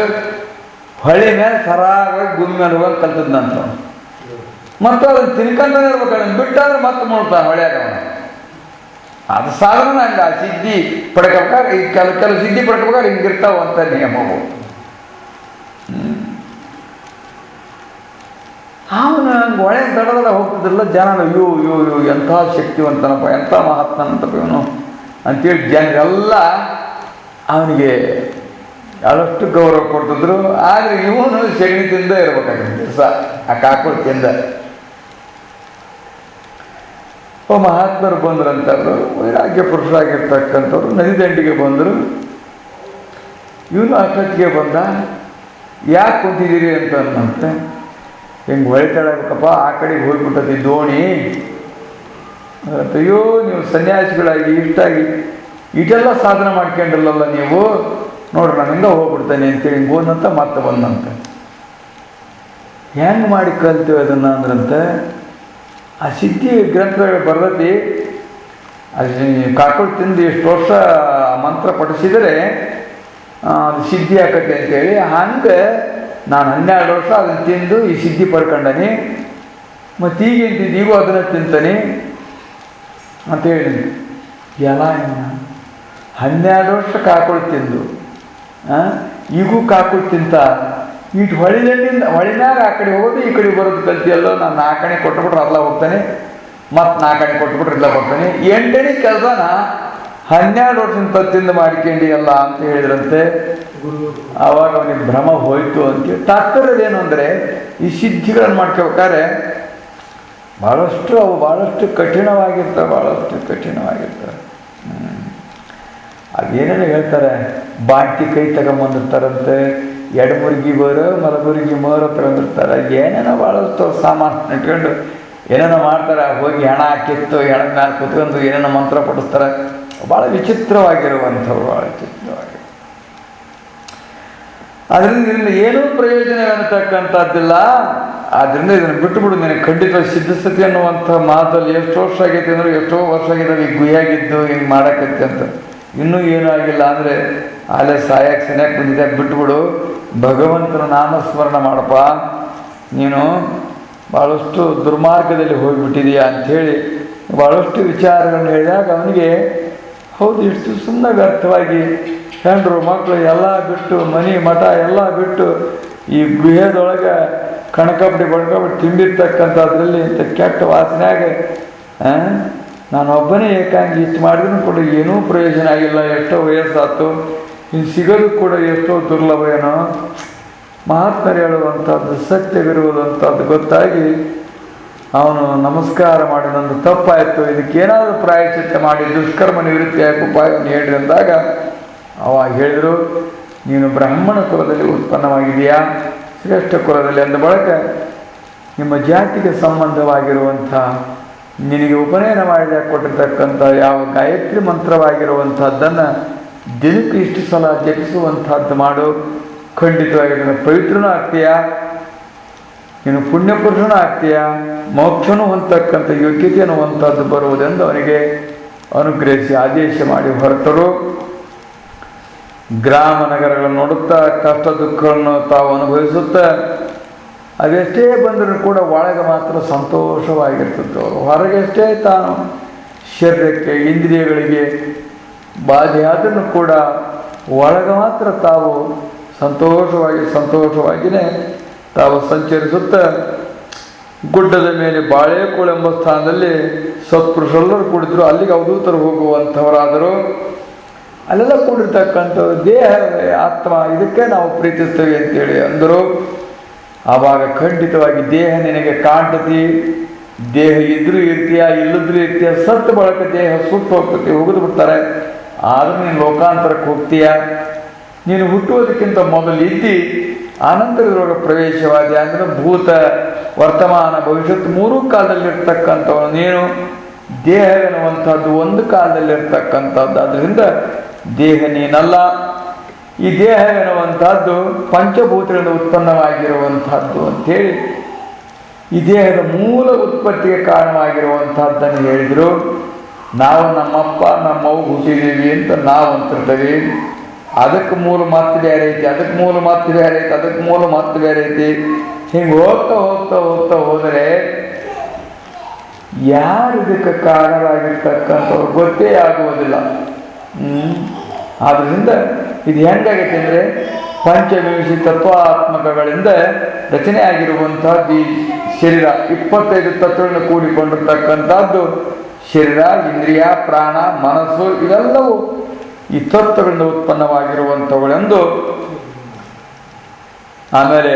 Speaker 1: ಹೊಳಿ ಮೇಲೆ ಸರಾಗವಾಗಿ ಭೂಮಿ ಮೇಲೆ ಹೋಗಿ ಕಲ್ತದ್ನಂತ. ಮತ್ತು ಅದನ್ನು ತಿನ್ಕೊಂತಾನೆ ಇರ್ಬೇಕು, ಅದನ್ನು ಬಿಟ್ಟಾದ್ರೆ ಮತ್ತೆ ಮಾಡ್ತಾನೆ ಹೊಳ್ಯಾಗ ಅವನು. ಅದು ಸಾಧಾರಣ ಹಂಗೆ ಆ ಸಿದ್ಧಿ ಪಡ್ಕೋಬೇಕಾದ್ರೆ ಈ ಕೆಲವು ಸಿದ್ಧಿ ಪಡ್ಕೋಬೇಕಾದ್ರೆ ಹಿಂಗಿರ್ತಾವ ಅಂತ ನಿಯಮವು. ಅವನು ಹಂಗೆ ಒಳೆ ದಡದಡ ಹೋಗ್ತಿದ್ರಲ್ಲ ಜನ ಯೋ ಎಂಥ ಶಕ್ತಿವಂತನಪ್ಪ, ಎಂಥ ಮಹಾತ್ಮನಂತಪ್ಪ ಇವನು ಅಂತೇಳಿ ಜನರೆಲ್ಲ ಅವನಿಗೆ ಭಾಳಷ್ಟು ಗೌರವ ಕೊಡ್ತಿದ್ರು. ಆದರೆ ಇವನು ಸೆಗಣಿ ತಿಂದ ಇರ್ಬೇಕಾಗಿತ್ತು ದಿವಸ ಆ ಕಾಕುಳು ತಿಂದ. ಮಹಾತ್ಮರು ಬಂದ್ರಂತವ್ರು, ವೈರಾಗ್ಯ ಪುರುಷರಾಗಿರ್ತಕ್ಕಂಥವ್ರು ನದಿ ದಂಡಿಗೆ ಬಂದರು. ಇವನು ಅಷ್ಟೊತ್ತಿಗೆ ಬಂದ. ಯಾಕೆ ಕುಂತಿದ್ದೀರಿ ಅಂತಂತೆ. ಹಿಂಗೆ ಹೊಳಿತಾಳಬೇಕಪ್ಪ, ಆ ಕಡೆಗೆ ಹೋಗ್ಬಿಟ್ಟತಿ ದೋಣಿ. ಅಯ್ಯೋ ನೀವು ಸನ್ಯಾಸಿಗಳಾಗಿ ಇಷ್ಟೆಲ್ಲ ಸಾಧನೆ ಮಾಡ್ಕೊಂಡಿರಲ್ಲ ನೀವು, ನೋಡ್ರಿ ನಾನು ಹಿಂಗೆ ಹೋಗ್ಬಿಡ್ತೇನೆ ಅಂತೇಳಿ ಹಿಂಗೆ ಹೋದಂತ ಮತ್ತೆ ಬಂದಂತೆ. ಹೆಂಗೆ ಮಾಡಿ ಕಲ್ತೀವಿ ಅದನ್ನು ಅಂದ್ರಂತೆ. ಆ ಸಿದ್ಧಿ ಗ್ರಂಥಗಳು ಬರ್ತೈತಿ, ಅದು ಕಾಕುಳು ತಿಂದು ಎಷ್ಟು ವರ್ಷ ಮಂತ್ರ ಪಠಿಸಿದರೆ ಅದು ಸಿದ್ಧಿ ಆಕತ್ತೆ ಅಂತೇಳಿ. ಹಂಗೆ ನಾನು 12 ವರ್ಷ ಅದನ್ನು ತಿಂದು ಈ ಸಿದ್ಧಿ ಪಡ್ಕೊಂಡನಿ, ಮತ್ತು ಈಗೇನು ಅದನ್ನು ತಿಂತಾನೆ ಅಂತೇಳಿ. ಎಲ್ಲ 12 ವರ್ಷ ಕಾಕುಳು ತಿಂದು ಈಗೂ ಕಾಕುಳು ತಿಂತ ಇಟ್ಟು ಹೊಳಿನಾಗ ಆ ಕಡೆ ಹೋಗೋದು ಈ ಕಡೆ ಬರೋದು ಕಲ್ತಿಯಲ್ಲೋ. ನಾನು 4 ಆಣೆ ಕೊಟ್ಬಿಟ್ರೆ ಅಲ್ಲ ಹೋಗ್ತಾನೆ, ಮತ್ತು 4 ಆಣೆ ಕೊಟ್ಬಿಟ್ರೆ ಇಲ್ಲ ಬರ್ತಾನೆ. 8ನೇ ಕೆಲಸನ 12 ವರ್ಷದಿಂದ ತಿಂದು ಮಾಡ್ಕೊಂಡು ಅಲ್ಲ ಅಂತ ಹೇಳಿದ್ರಂತೆ. ಆವಾಗ ಅವನಿಗೆ ಭ್ರಮ ಹೋಯಿತು ಅಂತೇಳಿ. ತಾತ್ಪರ್ಯದೇನು ಅಂದರೆ ಈ ಸಿದ್ಧಿಗಳನ್ನು ಮಾಡ್ಕೋಬೇಕಾದ್ರೆ ಭಾಳಷ್ಟು ಕಠಿಣವಾಗಿರ್ತವೆ. ಅದೇನೇನು ಹೇಳ್ತಾರೆ, ಬಾಟಿ ಕೈ ತಗೊಂಬಂದಿರ್ತಾರಂತೆ, ಎಡಮುರ್ಗಿ ಬೋರು ಮಲಬುರ್ಗಿ ಮೋರು ತಗೊಂಡಿರ್ತಾರೆ. ಏನೇನೋ ಭಾಳಷ್ಟು ಸಾಮಾನು ಇಟ್ಕೊಂಡು ಏನೇನೋ ಮಾಡ್ತಾರೆ. ಹೋಗಿ ಹೆಣ ಕಿತ್ತು ಹೆಣದ ಮೇಲೆ ಕುತ್ಕೊಂಡು ಏನೇನೋ ಮಂತ್ರ ಪಡಿಸ್ತಾರೆ. ಭಾಳ ವಿಚಿತ್ರವಾಗಿರುವಂಥವ್ರು, ಭಾಳ ವಿಚಿತ್ರವಾಗಿ. ಅದರಿಂದ ಇದರಿಂದ ಏನೂ ಪ್ರಯೋಜನವೆನ್ನತಕ್ಕಂಥದ್ದಿಲ್ಲ. ಆದ್ದರಿಂದ ಇದನ್ನು ಬಿಟ್ಟುಬಿಡು, ನಿನಗೆ ಖಂಡಿತ ಸಿದ್ಧಸ್ಥಿತಿ ಅನ್ನುವಂಥ ಮಾತಲ್ಲಿ ಎಷ್ಟು ವರ್ಷ ಆಗೈತೆ ಅಂದರೆ ಎಷ್ಟೋ ವರ್ಷ ಆಗಿದ್ದಾವೆ ಈ ಗುಹಿಯಾಗಿದ್ದು ಹಿಂಗೆ ಮಾಡೋಕ್ಕೈತೆ ಅಂತ. ಇನ್ನೂ ಏನೂ ಆಗಿಲ್ಲ ಅಂದರೆ ಅಲ್ಲೇ ಸಾಯಕ್ಕೆ ಸನ್ಯಾಕೆ ಬಂದಿದ್ದೆ, ಬಿಟ್ಟುಬಿಡು, ಭಗವಂತನ ನಾಮಸ್ಮರಣ ಮಾಡಪ್ಪ, ನೀನು ಭಾಳಷ್ಟು ದುರ್ಮಾರ್ಗದಲ್ಲಿ ಹೋಗಿಬಿಟ್ಟಿದೀಯಾ ಅಂಥೇಳಿ ಭಾಳಷ್ಟು ವಿಚಾರಗಳನ್ನು ಹೇಳಿದಾಗ ಅವನಿಗೆ ಹೌದು ಇಷ್ಟು ಸುಮ್ಮನೆ ವ್ಯರ್ಥವಾಗಿ ಹೆಂಡ್ರು ಮಕ್ಕಳು ಎಲ್ಲ ಬಿಟ್ಟು ಮನೆ ಮಠ ಎಲ್ಲ ಬಿಟ್ಟು ಈ ಗೃಹದೊಳಗೆ ಕಣಕಪಡಿ ಬಡ್ಕಪಡಿ ತಿಂದಿರ್ತಕ್ಕಂಥದ್ರಲ್ಲಿ ಇಂಥ ಕೆಟ್ಟ ವಾಸನೆಯಾಗ ನಾನು ಒಬ್ಬನೇ ಏಕಾಂಗಿ ಇಷ್ಟು ಮಾಡಿದ್ರೂ ಕೂಡ ಏನೂ ಪ್ರಯೋಜನ ಆಗಿಲ್ಲ. ಎಷ್ಟೋ ವಯಸ್ಸಾಯ್ತು, ಇನ್ನು ಸಿಗೋದು ಕೂಡ ಎಷ್ಟೋ ದುರ್ಲಭ ಏನೋ. ಮಹಾತ್ಮರು ಹೇಳುವಂಥದ್ದು ಸತ್ಯವಿರುವುದಂಥದ್ದು ಗೊತ್ತಾಗಿ ಅವನು ನಮಸ್ಕಾರ ಮಾಡಿ ನಂದು ತಪ್ಪಾಯಿತು, ಇದಕ್ಕೇನಾದರೂ ಪ್ರಾಯಶ್ಚಿತ್ತ ಮಾಡಿ ದುಷ್ಕರ್ಮ ನಿವೃತ್ತಿಯಾಗಿ ಉಪಾಯವನ್ನು ಹೇಳಿ ಅಂದಾಗ ಅವಾಗ ಹೇಳಿದರು, ನೀನು ಬ್ರಾಹ್ಮಣ ಕುಲದಲ್ಲಿ ಉತ್ಪನ್ನವಾಗಿದೆಯಾ, ಶ್ರೇಷ್ಠ ಕುಲದಲ್ಲಿ ಅಂದ ಬಳಿಕ ನಿಮ್ಮ ಜಾತಿಗೆ ಸಂಬಂಧವಾಗಿರುವಂಥ ನಿನಗೆ ಉಪನಯನ ಮಾಡಿ ಕೊಟ್ಟಿರ್ತಕ್ಕಂಥ ಯಾವ ಗಾಯತ್ರಿ ಮಂತ್ರವಾಗಿರುವಂಥದ್ದನ್ನು ದಿನಕ್ಕೆ ಇಷ್ಟು ಸಲ ಜಪಿಸುವಂಥದ್ದು ಮಾಡು, ಖಂಡಿತವಾಗಿ ನೀನು ಪವಿತ್ರನೂ ಆಗ್ತೀಯಾ, ನೀನು ಪುಣ್ಯಪುರುಷನೂ ಆಗ್ತೀಯಾ, ಮೋಕ್ಷನೂ ಹೊಂದತಕ್ಕಂಥ ಯೋಗ್ಯತೆ ಅನ್ನುವಂಥದ್ದು ಬರುವುದೆಂದು ಅವನಿಗೆ ಅನುಗ್ರಹಿಸಿ ಆದೇಶ ಮಾಡಿ ಹೊರಟರು. ಗ್ರಾಮ ನಗರಗಳನ್ನು ನೋಡುತ್ತಾ ಕಷ್ಟ ದುಃಖಗಳನ್ನು ತಾವು ಅನುಭವಿಸುತ್ತಾ ಅದೆಷ್ಟೇ ಬಂದರೂ ಕೂಡ ಒಳಗೆ ಮಾತ್ರ ಸಂತೋಷವಾಗಿರ್ತಿತ್ತು. ಹೊರಗೆಷ್ಟೇ ತಾನು ಶರೀರಕ್ಕೆ ಇಂದ್ರಿಯಗಳಿಗೆ ಬಾಧೆಯಾದರೂ ಕೂಡ ಒಳಗೆ ಮಾತ್ರ ತಾವು ಸಂತೋಷವಾಗಿಯೇ ತಾವು ಸಂಚರಿಸುತ್ತಾ ಗುಡ್ಡದ ಮೇಲೆ ಬಾಳೆಕೋಳು ಎಂಬ ಸ್ಥಾನದಲ್ಲಿ ಸತ್ಪುರುಷರೆಲ್ಲರೂ ಕೂಡಿದ್ರು. ಅಲ್ಲಿಗೆ ಅವಧೂತರು ಹೋಗುವಂಥವರಾದರು. ಅಲ್ಲೆಲ್ಲ ಕೂಡಿರ್ತಕ್ಕಂಥವ್ರು ದೇಹ ಆತ್ಮ ಇದಕ್ಕೆ ನಾವು ಪ್ರೀತಿಸ್ತೇವೆ ಅಂತೇಳಿ ಅಂದರು. ಆವಾಗ ಖಂಡಿತವಾಗಿ ದೇಹ ನಿನಗೆ ಕಾಣ್ತತಿ, ದೇಹ ಇದ್ರೂ ಇರ್ತೀಯ ಇಲ್ಲದ್ರೂ ಇರ್ತೀಯ, ಸತ್ತು ಬಳಕ ದೇಹ ಸುಟ್ಟು ಹೋಗ್ತತಿ, ಹೋಗಿದು ಬಿಡ್ತಾರೆ. ಆದರೂ ನೀನು ಲೋಕಾಂತರಕ್ಕೆ ಹೋಗ್ತೀಯ. ನೀನು ಹುಟ್ಟುವುದಕ್ಕಿಂತ ಮೊದಲು ಇದ್ದಿ ಆನಂತರ ಇದ್ರೊಳಗೆ ಪ್ರವೇಶವಾದಿ. ಅಂದರೆ ಭೂತ ವರ್ತಮಾನ ಭವಿಷ್ಯತ್ ಮೂರೂ ಕಾಲದಲ್ಲಿರ್ತಕ್ಕಂಥವನು ನೀನು. ದೇಹವೆನ್ನುವಂಥದ್ದು ಒಂದು ಕಾಲದಲ್ಲಿರ್ತಕ್ಕಂಥದ್ದು. ಆದ್ದರಿಂದ ದೇಹ ನೀನಲ್ಲ. ಈ ದೇಹವೆನ್ನುವಂಥದ್ದು ಪಂಚಭೂತಗಳಿಂದ ಉತ್ಪನ್ನವಾಗಿರುವಂಥದ್ದು ಅಂಥೇಳಿ ಈ ದೇಹದ ಮೂಲ ಉತ್ಪತ್ತಿಗೆ ಕಾರಣವಾಗಿರುವಂಥದ್ದನ್ನು ಹೇಳಿದರು. ನಾವು ನಮ್ಮಪ್ಪ ನಮ್ಮವ್ವ ಹುಟ್ಟಿದ್ದೀವಿ ಅಂತ ನಾವು ಅಂತಿರ್ತೇವೆ. ಅದಕ್ಕೆ ಮೂಲ ಮಾತು ಬೇರೆ ಐತಿ, ಅದಕ್ಕೆ ಮೂಲ ಮಾತು ಬೇರೆ ಐತಿ, ಅದಕ್ಕೆ ಮೂಲ ಮಾತು ಬೇರೆ ಐತಿ. ಹಿಂಗೆ ಹೋಗ್ತಾ ಹೋಗ್ತಾ ಹೋಗ್ತಾ ಹೋದರೆ ಯಾರು ಇದಕ್ಕೆ ಕಾರಣವಾಗಿರ್ತಕ್ಕಂಥವ್ರು ಗೊತ್ತೇ ಆಗುವುದಿಲ್ಲ. ಆದ್ದರಿಂದ ಇದು ಹೆಂಗಾಗೈತೆ ಅಂದರೆ ಪಂಚವಿಂಶ ತತ್ವಾತ್ಮಕಗಳಿಂದ ರಚನೆ ಆಗಿರುವಂಥದ್ದು ಈ ಶರೀರ. 25 ತತ್ವಗಳನ್ನು ಕೂಡಿಕೊಂಡಿರ್ತಕ್ಕಂಥದ್ದು ಶರೀರ, ಇಂದ್ರಿಯ, ಪ್ರಾಣ, ಮನಸ್ಸು ಇವೆಲ್ಲವೂ ಈ ತತ್ವಗಳಿಂದ ಉತ್ಪನ್ನವಾಗಿರುವಂಥವುಗಳೆಂದು. ಆಮೇಲೆ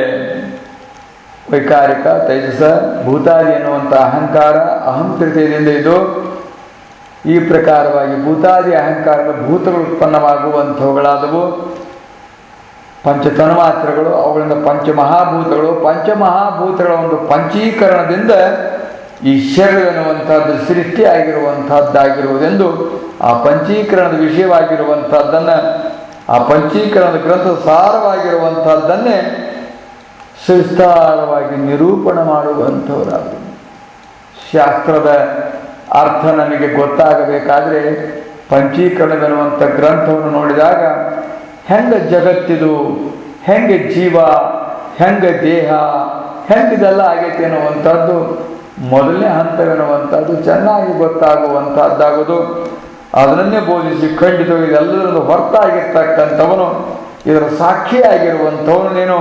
Speaker 1: ವೈಕಾರಿಕ ತೈಜಸ ಭೂತಾದಿ ಎನ್ನುವಂಥ ಅಹಂಕಾರ ಅಹಂ ತೃತೀಯದಿಂದ ಇದು ಈ ಪ್ರಕಾರವಾಗಿ ಭೂತಾದಿ ಅಹಂಕಾರದ ಭೂತಗಳು ಉತ್ಪನ್ನವಾಗುವಂಥವುಗಳಾದವು. ಪಂಚತನ್ಮಾತ್ರಗಳು, ಅವುಗಳಿಂದ ಪಂಚಮಹಾಭೂತಗಳು, ಪಂಚಮಹಾಭೂತಗಳ ಒಂದು ಪಂಚೀಕರಣದಿಂದ ಈ ಶರೀರ ಎನ್ನುವಂಥದ್ದು ಸೃಷ್ಟಿಯಾಗಿರುವಂಥದ್ದಾಗಿರುವುದೆಂದು ಆ ಪಂಚೀಕರಣದ ವಿಷಯವಾಗಿರುವಂಥದ್ದನ್ನು, ಆ ಪಂಚೀಕರಣದ ಗ್ರಂಥದ ಸಾರವಾಗಿರುವಂಥದ್ದನ್ನೇ ವಿಸ್ತಾರವಾಗಿ ನಿರೂಪಣೆ ಮಾಡುವಂಥವರಾದರು. ಶಾಸ್ತ್ರದ ಅರ್ಥ ನಮಗೆ ಗೊತ್ತಾಗಬೇಕಾದ್ರೆ ಪಂಚೀಕರಣವೆನ್ನುವಂಥ ಗ್ರಂಥವನ್ನು ನೋಡಿದಾಗ ಹೆಂಗೆ ಜಗತ್ತಿದು, ಹೆಂಗೆ ಜೀವ, ಹೆಂಗೆ ದೇಹ, ಹೆಂಗಿದೆಲ್ಲ ಆಗೈತೆ ಅನ್ನುವಂಥದ್ದು ಮೊದಲನೇ ಹಂತವೆನ್ನುವಂಥದ್ದು ಚೆನ್ನಾಗಿ ಗೊತ್ತಾಗುವಂಥದ್ದಾಗೋದು. ಅದನ್ನೇ ಬೋಧಿಸಿ ಖಂಡಿತವಾಗಿ ಇದೆಲ್ಲದನ್ನು ಹೊರತಾಗಿರ್ತಕ್ಕಂಥವನು, ಇದರ ಸಾಕ್ಷಿಯಾಗಿರುವಂಥವನು ನೀನು.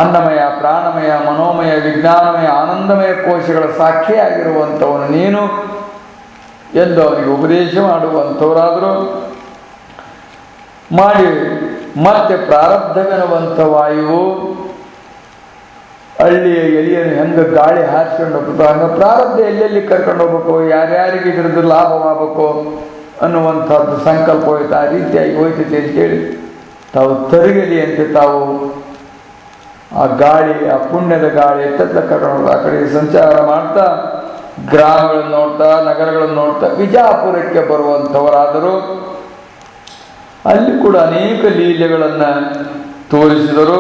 Speaker 1: ಅನ್ನಮಯ, ಪ್ರಾಣಮಯ, ಮನೋಮಯ, ವಿಜ್ಞಾನಮಯ, ಆನಂದಮಯ ಕೋಶಗಳ ಸಾಕ್ಷಿಯಾಗಿರುವಂಥವನು ನೀನು ಎಂದು ಅವನಿಗೆ ಉಪದೇಶ ಮಾಡುವಂಥವರಾದರು. ಮಾಡಿ ಮತ್ತೆ ಪ್ರಾರಬ್ಧವೆನ್ನುವಂಥ ವಾಯುವು ಹಳ್ಳಿಯ ಎಲಿಯನ್ನು ಹೆಂಗೆ ಗಾಳಿ ಹಾರಿಸ್ಕೊಂಡು ಹೋಗ್ಬೇಕು ಹಂಗೆ ಪ್ರಾರಬ್ಧ ಎಲ್ಲೆಲ್ಲಿ ಕರ್ಕೊಂಡು ಹೋಗ್ಬೇಕು, ಯಾರ್ಯಾರಿಗೆ ಇದ್ರದ್ದು ಲಾಭವಾಗಬೇಕು ಅನ್ನುವಂಥದ್ದು ಸಂಕಲ್ಪ ಹೋಯ್ತು. ಆ ರೀತಿಯಾಗಿ ಹೋಯ್ತೈತೆ ಅಂತೇಳಿ ತಾವು ತರಗಲಿ ಅಂತ ತಾವು ಆ ಗಾಳಿ, ಆ ಪುಣ್ಯದ ಗಾಳಿ ಎತ್ತ ಕರ್ಕೊಂಡು ಆ ಕಡೆಗೆ ಸಂಚಾರ ಮಾಡ್ತಾ ಗ್ರಾಮಗಳನ್ನು ನೋಡ್ತಾ ನಗರಗಳನ್ನು ನೋಡ್ತಾ ವಿಜಾಪುರಕ್ಕೆ ಬರುವಂಥವರಾದರು. ಅಲ್ಲಿ ಕೂಡ ಅನೇಕ ಲೀಲೆಗಳನ್ನು ತೋರಿಸಿದರು.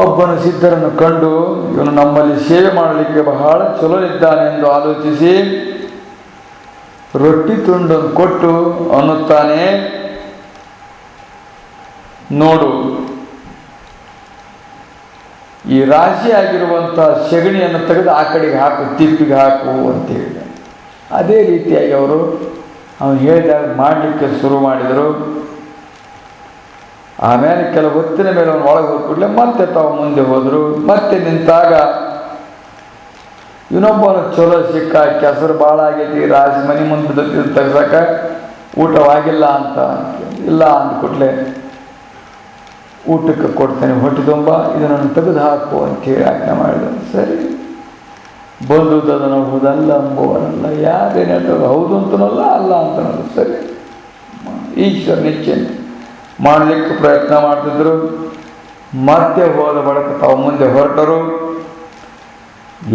Speaker 1: ಒಬ್ಬನು ಸಿದ್ಧರನ್ನು ಕಂಡು ಇವನು ನಮ್ಮಲ್ಲಿ ಸೇವೆ ಮಾಡಲಿಕ್ಕೆ ಬಹಳ ಚಲೋ ಇದ್ದಾನೆ ಎಂದು ಆಲೋಚಿಸಿ ರೊಟ್ಟಿ ತುಂಡನ್ನು ಕೊಟ್ಟು ಅನ್ನುತ್ತಾನೆ, ನೋಡು ಈ ರಾಶಿಯಾಗಿರುವಂಥ ಸೆಗಣಿಯನ್ನು ತೆಗೆದು ಆ ಕಡೆಗೆ ಹಾಕು, ತಿಪ್ಪಿಗೆ ಹಾಕು ಅಂತ ಹೇಳಿದ. ಅದೇ ರೀತಿಯಾಗಿ ಅವರು ಅವನು ಹೇಳಿದಾಗ ಮಾಡಲಿಕ್ಕೆ ಶುರು ಮಾಡಿದರು. ಆಮೇಲೆ ಕೆಲವು ಹೊತ್ತಿನ ಮೇಲೆ ಅವನು ಒಳಗೆ ಹೋಗ್ಬಿಡ್ಲೆ ಮತ್ತೆ ತಾವು ಮುಂದೆ ಹೋದರು. ಮತ್ತೆ ನಿಂತಾಗ ಇನ್ನೊಬ್ಬನು ಚಲೋ ಸಿಕ್ಕ, ಕೆಸರು ಭಾಳ ಆಗೈತಿ, ರಾಶಿ ಮನೆ ಮುಂದೆ ತೆಗ್ಸಕ ಊಟವಾಗಿಲ್ಲ ಅಂತ ಇಲ್ಲ ಅಂದ್ಕೊಟ್ಲೆ ಊಟಕ್ಕೆ ಕೊಡ್ತೇನೆ ಹೊಟ್ಟೆ ತುಂಬ, ಇದನ್ನು ತೆಗೆದು ಹಾಕು ಅಂತೇಳಿ ಆಜ್ಞೆ ಮಾಡಿದ. ಸರಿ ಬಂದುದು ಅದನ್ನು ಹೌದಲ್ಲ ಅಂಬುವನಲ್ಲ, ಯಾರೇನು ಹೇಳ್ತಾರೆ ಹೌದು ಅಂತನಲ್ಲ ಅಲ್ಲ ಅಂತನಲ್ಲ. ಸರಿ ಈಶ್ವರ ನಿಶ್ಚಯ ಮಾಡಲಿಕ್ಕೆ ಪ್ರಯತ್ನ ಮಾಡ್ತಿದ್ರು. ಮತ್ತೆ ಹೋದ ಬಳಿಕ ತಾವು ಮುಂದೆ ಹೊರಟರು.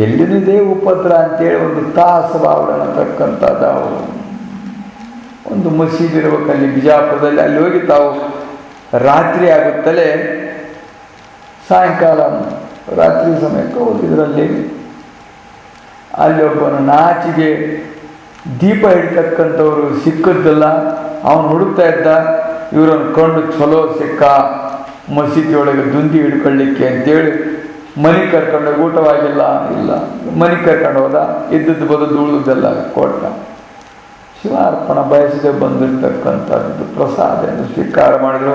Speaker 1: ಎಲ್ಲಿನಿದೆ ಉಪದ್ರ ಅಂತೇಳಿ ಒಂದು ತಾಸು ಬಾವಡತಕ್ಕಂಥದ್ದು ಒಂದು ಮಸೀದಿ ಇರಬೇಕಲ್ಲಿ ಬಿಜಾಪುರದಲ್ಲಿ. ಅಲ್ಲಿ ಹೋಗಿ ತಾವು ರಾತ್ರಿ ಆಗುತ್ತಲೇ ಸಾಯಂಕಾಲ ರಾತ್ರಿ ಸಮಯಕ್ಕೆ ಹೋಗಿದ್ರಲ್ಲಿ ಅಲ್ಲಿ ಒಬ್ಬನು ನಾಚಿಗೆ ದೀಪ ಹಿಡಿತಕ್ಕಂಥವ್ರು ಸಿಕ್ಕದ್ದಲ್ಲ, ಅವನು ಹುಡುಕ್ತಾ ಇದ್ದ. ಇವರನ್ನು ಕೊಂಡು ಚಲೋ ಸಿಕ್ಕ ಮಸೀದಿಯೊಳಗೆ ದುಂದಿ ಹಿಡ್ಕೊಳ್ಳಿಕ್ಕೆ ಅಂತೇಳಿ ಮನೆ ಕರ್ಕೊಂಡೋಗಿ ಊಟವಾಗಿಲ್ಲ, ಇಲ್ಲ ಮನೆ ಕರ್ಕೊಂಡು ಹೋದ. ಇದ್ದದ್ದು ಬದಲು ಉಳಿದೆಲ್ಲ ಕೊಟ್ಟ. ಶಿವಾರ್ಪಣ ಬಯಸದೆ ಬಂದಿರ್ತಕ್ಕಂಥದ್ದು ಪ್ರಸಾದವನ್ನು ಸ್ವೀಕಾರ ಮಾಡಿದ್ರು.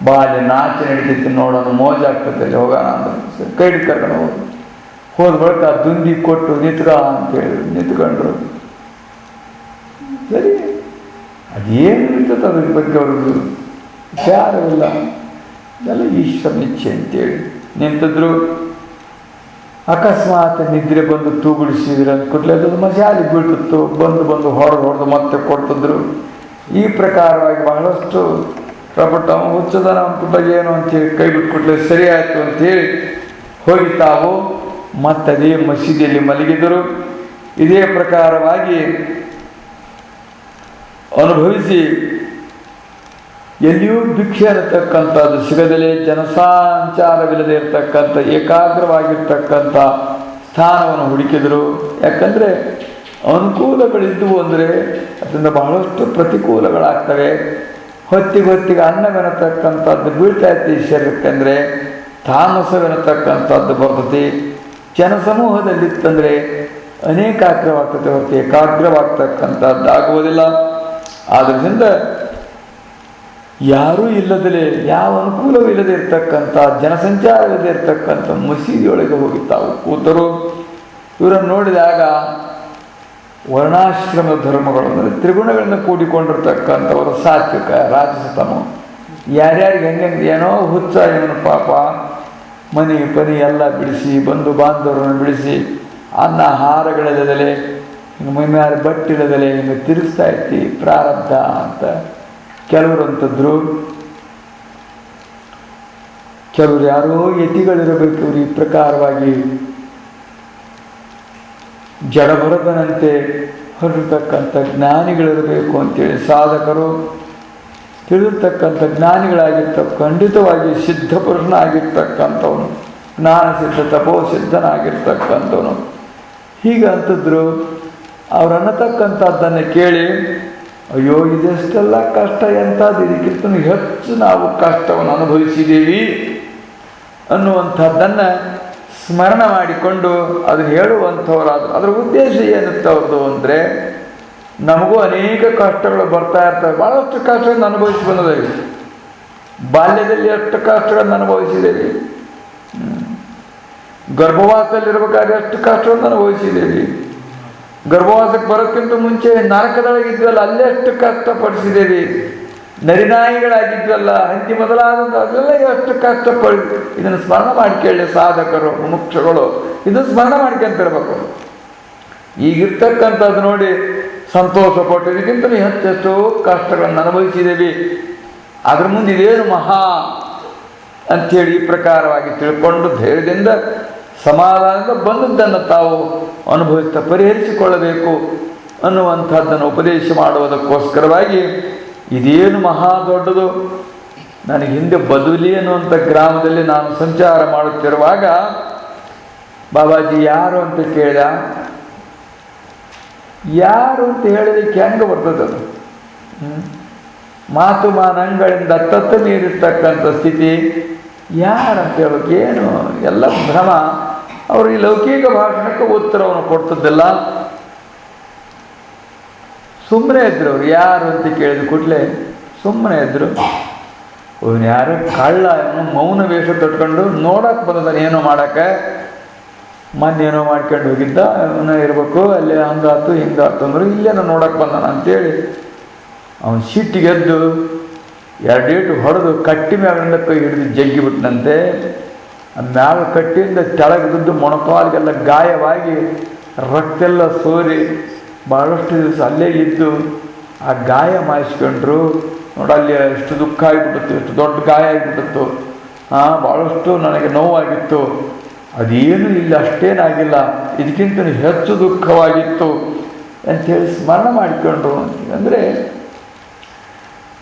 Speaker 1: ಬಾಲ್ಯ ನಾಚಿ ನಡೀತೈತಿ, ನೋಡೋಣ ಮೋಜಾಗ್ತದೆ, ಹೋಗೋಣ ಅಂದ್ರೆ ಕೈ ಕರ್ಕೊಂಡು ಹೋದ ಬಳಿಕ ದುಂದಿ ಕೊಟ್ಟು ನಿತ್ಕ ಅಂತೇಳಿ ನಿಂತ್ಕೊಂಡ್ರು. ಸರಿ, ಅದೇನು ಇರ್ತದೆ ಅದ್ರ ಬಗ್ಗೆ ಅವ್ರದ್ದು ವಿಚಾರವಿಲ್ಲ, ಇದೆಲ್ಲ ಈಶ್ವರನ ಇಚ್ಛೆ ಅಂತೇಳಿ ನಿಂತಿದ್ರು. ಅಕಸ್ಮಾತ್ ನಿದ್ರೆ ಬಂದು ತೂಗುಡಿಸಿದ್ರೆ ಅಂದ್ಕೊಟ್ಲೆ ಅದು ಮಸಾಲೆ ಬೀಳ್ತಿತ್ತು, ಬಂದು ಹೊಡೆದು ಮತ್ತೆ ಕೊಡ್ತಿದ್ರು. ಈ ಪ್ರಕಾರವಾಗಿ ಬಹಳಷ್ಟು ಪ್ರಪಟ್ಟ ಹುಚ್ಚದನ ಅಂದ್ಬಿಟ್ಟಾಗ ಏನು ಅಂತೇಳಿ ಕೈ ಬಿಟ್ಕೊಟ್ಲೆ ಸರಿ ಆಯಿತು ಅಂತೇಳಿ ಹೋಗಿ ತಾವು ಮತ್ತದೇ ಮಸೀದಿಯಲ್ಲಿ ಮಲಗಿದರು. ಇದೇ ಪ್ರಕಾರವಾಗಿ ಅನುಭವಿಸಿ ಎಲ್ಲಿಯೂ ಭಿಕ್ಷೆ ಅನ್ನತಕ್ಕಂಥದ್ದು ಸಿಗದಲೇ ಜನಸಂಚಾರವಿಲ್ಲದೆ ಇರತಕ್ಕಂಥ ಏಕಾಗ್ರವಾಗಿರ್ತಕ್ಕಂಥ ಸ್ಥಾನವನ್ನು ಹುಡುಕಿದರು. ಯಾಕಂದರೆ ಅನುಕೂಲಗಳಿದ್ದವು ಅಂದರೆ ಅದರಿಂದ ಬಹಳಷ್ಟು ಪ್ರತಿಕೂಲಗಳಾಗ್ತವೆ. ಹೊತ್ತಿಗೆ ಅನ್ನವೆನ್ನತಕ್ಕಂಥದ್ದು ಬೀಳ್ತಾ ಇತ್ತು ಈ ಶರೀರಕ್ಕೆಂದರೆ ತಾಮಸವೆನ್ನತಕ್ಕಂಥದ್ದು ಬರ್ತತಿ. ಜನಸಮೂಹದಲ್ಲಿತ್ತಂದರೆ ಅನೇಕಾಗ್ರವಾಗ್ತದೆ ಹೊರತು ಏಕಾಗ್ರವಾಗ್ತಕ್ಕಂಥದ್ದು ಆಗುವುದಿಲ್ಲ. ಆದ್ದರಿಂದ ಯಾರೂ ಇಲ್ಲದಲೇ ಯಾವ ಅನುಕೂಲವೂ ಇಲ್ಲದೆ ಇರ್ತಕ್ಕಂಥ ಜನಸಂಚಾರವಿಲ್ಲದೆ ಇರ್ತಕ್ಕಂಥ ಮಸೀದಿಯೊಳಗೆ ಹೋಗಿ ತಾವು ಕೂತರು. ಇವರನ್ನು ನೋಡಿದಾಗ ವರ್ಣಾಶ್ರಮ ಧರ್ಮಗಳು ಅಂದರೆ ತ್ರಿಗುಣಗಳಿಂದ ಕೂಡಿಕೊಂಡಿರ್ತಕ್ಕಂಥವರು ಸಾತ್ವಿಕ ರಾಜಸತಮ, ಯಾರ್ಯಾರಿಗೆ ಹೆಂಗೆ ಏನೋ ಹುಚ್ಚ ಏನೋ ಪಾಪ ಮನೆ ಪನಿ ಎಲ್ಲ ಬಿಡಿಸಿ ಬಂಧು ಬಾಂಧವರನ್ನು ಬಿಡಿಸಿ ಅನ್ನ ಆಹಾರಗಳಿಲ್ಲದಲೆ ಹಿಂಗೆ ಮೈಮ್ಯಾರ ಬಟ್ಟಿಲ್ಲದಲೆ ಹಿಂಗೆ ತಿರುಗಿಸ್ತಾ ಇರ್ತಿ ಪ್ರಾರಬ್ಧ ಅಂತ ಕೆಲವರು ಅಂತಂದ್ರು. ಕೆಲವರು ಯಾರೋ ಯತಿಗಳಿರಬೇಕು, ಇವರು ಈ ಪ್ರಕಾರವಾಗಿ ಜಡಭರತನಂತೆ ಹೊರತಕ್ಕಂಥ ಜ್ಞಾನಿಗಳಿರಬೇಕು ಅಂತೇಳಿ ಸಾಧಕರು ತಿಳಿರ್ತಕ್ಕಂಥ ಖಂಡಿತವಾಗಿ ಸಿದ್ಧ ಪುರುಷನಾಗಿರ್ತಕ್ಕಂಥವನು, ಜ್ಞಾನ ಸಿದ್ಧ ತಪೋಸಿದ್ಧನಾಗಿರ್ತಕ್ಕಂಥವನು ಹೀಗೆ ಅಂತಿದ್ರು. ಅವ್ರು ಅನ್ನತಕ್ಕಂಥದ್ದನ್ನು ಕೇಳಿ ಅಯ್ಯೋ ಇದೆಷ್ಟೆಲ್ಲ ಕಷ್ಟ ಎಂಥದ್ದು, ಇದಕ್ಕಿಂತ ಹೆಚ್ಚು ನಾವು ಕಷ್ಟವನ್ನು ಅನುಭವಿಸಿದ್ದೀವಿ ಅನ್ನುವಂಥದ್ದನ್ನು ಸ್ಮರಣ ಮಾಡಿಕೊಂಡು ಅದನ್ನು ಹೇಳುವಂಥವರಾದ್ರು. ಅದರ ಉದ್ದೇಶ ಏನಿತ್ತು ಅವ್ರದ್ದು ಅಂದರೆ ನಮಗೂ ಅನೇಕ ಕಷ್ಟಗಳು ಬರ್ತಾ ಇರ್ತವೆ. ಭಾಳಷ್ಟು ಕಷ್ಟಗಳನ್ನು ಅನುಭವಿಸಿ ಬಂದಿದ್ದೇವೆ. ಬಾಲ್ಯದಲ್ಲಿ ಎಷ್ಟು ಕಷ್ಟಗಳನ್ನು ಅನುಭವಿಸಿದ್ದೇವೆ, ಗರ್ಭವಾಸದಲ್ಲಿರ್ಬೇಕಾದ್ರೆ ಎಷ್ಟು ಕಷ್ಟವನ್ನು ಅನುಭವಿಸಿದ್ದೇವೆ, ಗರ್ಭವಾಸಕ್ಕೆ ಬರೋಕ್ಕಿಂತ ಮುಂಚೆ ನರಕದೊಳಗಿದ್ವಲ್ಲ ಅಲ್ಲೆಷ್ಟು ಕಷ್ಟಪಡಿಸಿದ್ದೇವೆ, ನರಿನಾಯಿಗಳಾಗಿದ್ವಲ್ಲ ಹಂದಿ ಮೊದಲಾದಂಥ ಅದೆಲ್ಲ ಎಷ್ಟು ಕಷ್ಟಪಡಿ. ಇದನ್ನು ಸ್ಮರಣ ಮಾಡ್ಕೊಳ್ಳಿ ಸಾಧಕರು ಮುಮುಕ್ಷಗಳು, ಇದನ್ನು ಸ್ಮರಣ ಮಾಡ್ಕೊಂತಿರ್ಬೇಕು. ಈಗಿರ್ತಕ್ಕಂಥದ್ದು ನೋಡಿ ಸಂತೋಷಪಟ್ಟು ಇದಕ್ಕಿಂತ ಹೆಚ್ಚೆಷ್ಟೋ ಕಷ್ಟಗಳನ್ನು ಅನುಭವಿಸಿದ್ದೇವೆ, ಅದ್ರ ಮುಂದೆ ಇದೇನು ಮಹಾ ಅಂಥೇಳಿ ಈ ಪ್ರಕಾರವಾಗಿ ತಿಳ್ಕೊಂಡು ಧೈರ್ಯದಿಂದ ಸಮಾಧಾನದಿಂದ ಬಂದದ್ದನ್ನು ತಾವು ಅನುಭವಿಸ್ತಾ ಪರಿಹರಿಸಿಕೊಳ್ಳಬೇಕು ಅನ್ನುವಂಥದ್ದನ್ನು ಉಪದೇಶ ಮಾಡುವುದಕ್ಕೋಸ್ಕರವಾಗಿ ಇದೇನು ಮಹಾ ದೊಡ್ಡದು. ನನಗೆ ಹಿಂದೆ ಬದುಲಿ ಅನ್ನುವಂಥ ಗ್ರಾಮದಲ್ಲಿ ನಾನು ಸಂಚಾರ ಮಾಡುತ್ತಿರುವಾಗ ಬಾಬಾಜಿ ಯಾರು ಅಂತ ಕೇಳಿದ. ಯಾರು ಅಂತ ಹೇಳಿದಕ್ಕೆ ಹೆಂಗೆ ಬರ್ತದೆ ಅದು, ಮಾತು ಮಾನಂಗಳಿಂದ ತತ್ತ ಮೀರಿರ್ತಕ್ಕಂಥ ಸ್ಥಿತಿ. ಯಾರಂತ ಹೇಳೋಕೆ ಏನು ಎಲ್ಲ ಭ್ರಮ. ಅವರು ಈ ಲೌಕಿಕ ಭಾಷಣಕ್ಕೆ ಉತ್ತರವನ್ನು ಕೊಡ್ತದ್ದಿಲ್ಲ. ಸುಮ್ಮನೆ ಇದ್ರು ಅವ್ರು. ಯಾರು ಅಂತ ಕೇಳಿದ ಕೂಡಲೇ ಸುಮ್ಮನೆ ಇದ್ರು. ಅವನು ಯಾರು ಕಳ್ಳ, ಅವನು ಮೌನ ವೇಷ ತೊಟ್ಕೊಂಡು ನೋಡಕ್ಕೆ ಬಂದದಾನೆ, ಏನೋ ಮಾಡೋಕ್ಕೆ. ಮೊನ್ನೇನೋ ಮಾಡ್ಕೊಂಡು ಹೋಗಿದ್ದ ಅವನ ಇರಬೇಕು, ಅಲ್ಲೇ ಹಂಗಾತು ಹಿಂಗಾತು ಅಂದರು, ಇಲ್ಲೇನೋ ನೋಡಕ್ಕೆ ಬಂದಾನ ಅಂತೇಳಿ ಅವನು ಸಿಟ್ಟಿಗೆದ್ದು ಎರಡೇಟು ಹೊಡೆದು ಕಟ್ಟಿ ಮ್ಯಾಲಿಂದ ಕೈ ಹಿಡಿದು ಜಗ್ಗಿಬಿಟ್ನಂತೆ. ಮ್ಯಾಲ ಕಟ್ಟಿಯಿಂದ ಕೆಳಗೆ ಬಿದ್ದು ಮೊಣಕಾಲಿಗೆಲ್ಲ ಗಾಯವಾಗಿ ರಕ್ತೆಲ್ಲ ಸೋರಿ ಭಾಳಷ್ಟು ದಿವಸ ಅಲ್ಲೇ ಇದ್ದು ಆ ಗಾಯ ಮಾಯಿಸ್ಕೊಂಡ್ರು. ನೋಡಲ್ಲಿ ಎಷ್ಟು ದುಃಖ ಆಗಿಬಿಟ್ಟಿತ್ತು, ಎಷ್ಟು ದೊಡ್ಡ ಗಾಯ ಆಗಿಬಿಟ್ಟಿತ್ತು. ಭಾಳಷ್ಟು ನನಗೆ ನೋವಾಗಿತ್ತು. ಅದೇನು ಇಲ್ಲಿ ಅಷ್ಟೇನಾಗಿಲ್ಲ, ಇದಕ್ಕಿಂತ ಹೆಚ್ಚು ದುಃಖವಾಗಿತ್ತು ಅಂಥೇಳಿ ಸ್ಮರಣ ಮಾಡಿಕೊಂಡ್ರು. ಅಂದರೆ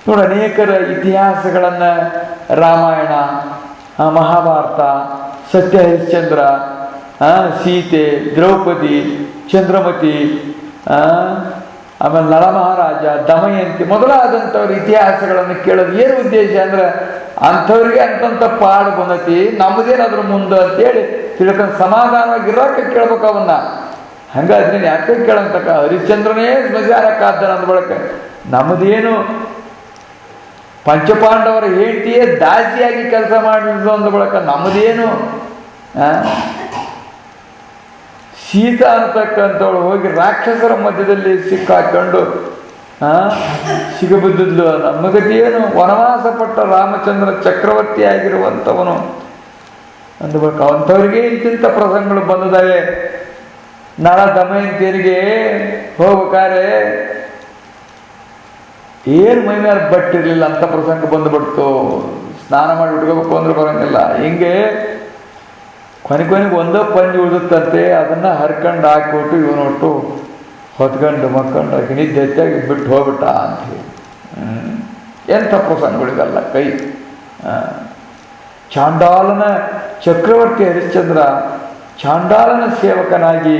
Speaker 1: ನೋಡಿ ಅನೇಕರ ಇತಿಹಾಸಗಳನ್ನು ರಾಮಾಯಣ, ಮಹಾಭಾರತ, ಸತ್ಯ ಹರಿಶ್ಚಂದ್ರ, ಸೀತೆ, ದ್ರೌಪದಿ ಚಂದ್ರಮತಿ, ಆಮೇಲೆ ನಳಮಹಾರಾಜ, ದಮಯಂತಿ ಮೊದಲಾದಂಥವ್ರ ಇತಿಹಾಸಗಳನ್ನು ಕೇಳೋದು ಏನು ಉದ್ದೇಶ ಅಂದ್ರೆ ಅಂಥವ್ರಿಗೆ ಅಂತಂಥ ಪಾಡು ಬಂದತಿ, ನಮ್ಮದೇನಾದ್ರೂ ಮುಂದೆ ಅಂತೇಳಿ ತಿಳ್ಕೊಂಡು ಸಮಾಧಾನವಾಗಿರೋಕೆ ಕೇಳ್ಬೇಕು ಅವನ್ನ. ಹಂಗಾದ್ರೆ ನೀನು ಯಾಕೆ ಕೇಳಂತಕ್ಕ? ಹರಿಶ್ಚಂದ್ರನೇ ಸ್ಮಶಾನಕ್ಕಾದ್ದನ ಅಂದ ಬಳಕ ನಮ್ಮದೇನು ಪಂಚಪಾಂಡವರ ಹೆಂಡತಿಯೇ ದಾಸಿಯಾಗಿ ಕೆಲಸ ಮಾಡಿದ್ರು ಅಂದ ಬಳಕ ನಮ್ಮದೇನು ಸೀತಾ ಅಂತಕ್ಕಂಥವಳು ಹೋಗಿ ರಾಕ್ಷಸರ ಮಧ್ಯದಲ್ಲಿ ಸಿಕ್ಕಾಕೊಂಡು ಸಿಗಬಿದ್ದಿದ್ಲು. ನಮಗತಿಯೇನು ವನವಾಸ ಪಟ್ಟ ರಾಮಚಂದ್ರ ಚಕ್ರವರ್ತಿ ಆಗಿರುವಂಥವನು ಅಂದ್ಬೇಕು. ಅಂಥವ್ರಿಗೆ ಇಂತಿಂಥ ಪ್ರಸಂಗಗಳು ಬಂದಿದ್ದಾವೆ. ನಳ ದಮಯಂತಿಯರಿಗೆ ಹೋಗ್ಬೇಕಾದ್ರೆ ಏನು ಮೈ ಮೇಲೆ ಬಟ್ಟಿರಲಿಲ್ಲ ಅಂತ ಪ್ರಸಂಗ ಬಂದುಬಿಡ್ತು. ಸ್ನಾನ ಮಾಡಿ ಉಟ್ಕೋಬೇಕು ಅಂದ್ರೆ ಬರೋಂಗಿಲ್ಲ. ಹಿಂಗೆ ಕೊನೆಗೆ ಒಂದೋ ಪಂಜಿ ಉಳಿದುತ್ತಂತೆ, ಅದನ್ನು ಹರ್ಕೊಂಡು ಹಾಕಿಬಿಟ್ಟು ಇವನೊಟ್ಟು ಹೊತ್ಕೊಂಡು ಮಕ್ಕೊಂಡು ಹಾಕಿ ನಿದ್ದೆ ಹೆಚ್ಚಾಗಿ ಬಿಟ್ಟು ಹೋಗ್ಬಿಟ್ಟ ಅಂಥೇಳಿ. ಎಂಥ ಪ್ರಸಂಗಗಳಿಗಲ್ಲ ಕೈ. ಚಾಂಡಾಲನ ಚಕ್ರವರ್ತಿ ಹರಿಶ್ಚಂದ್ರ ಚಾಂಡಾಲನ ಸೇವಕನಾಗಿ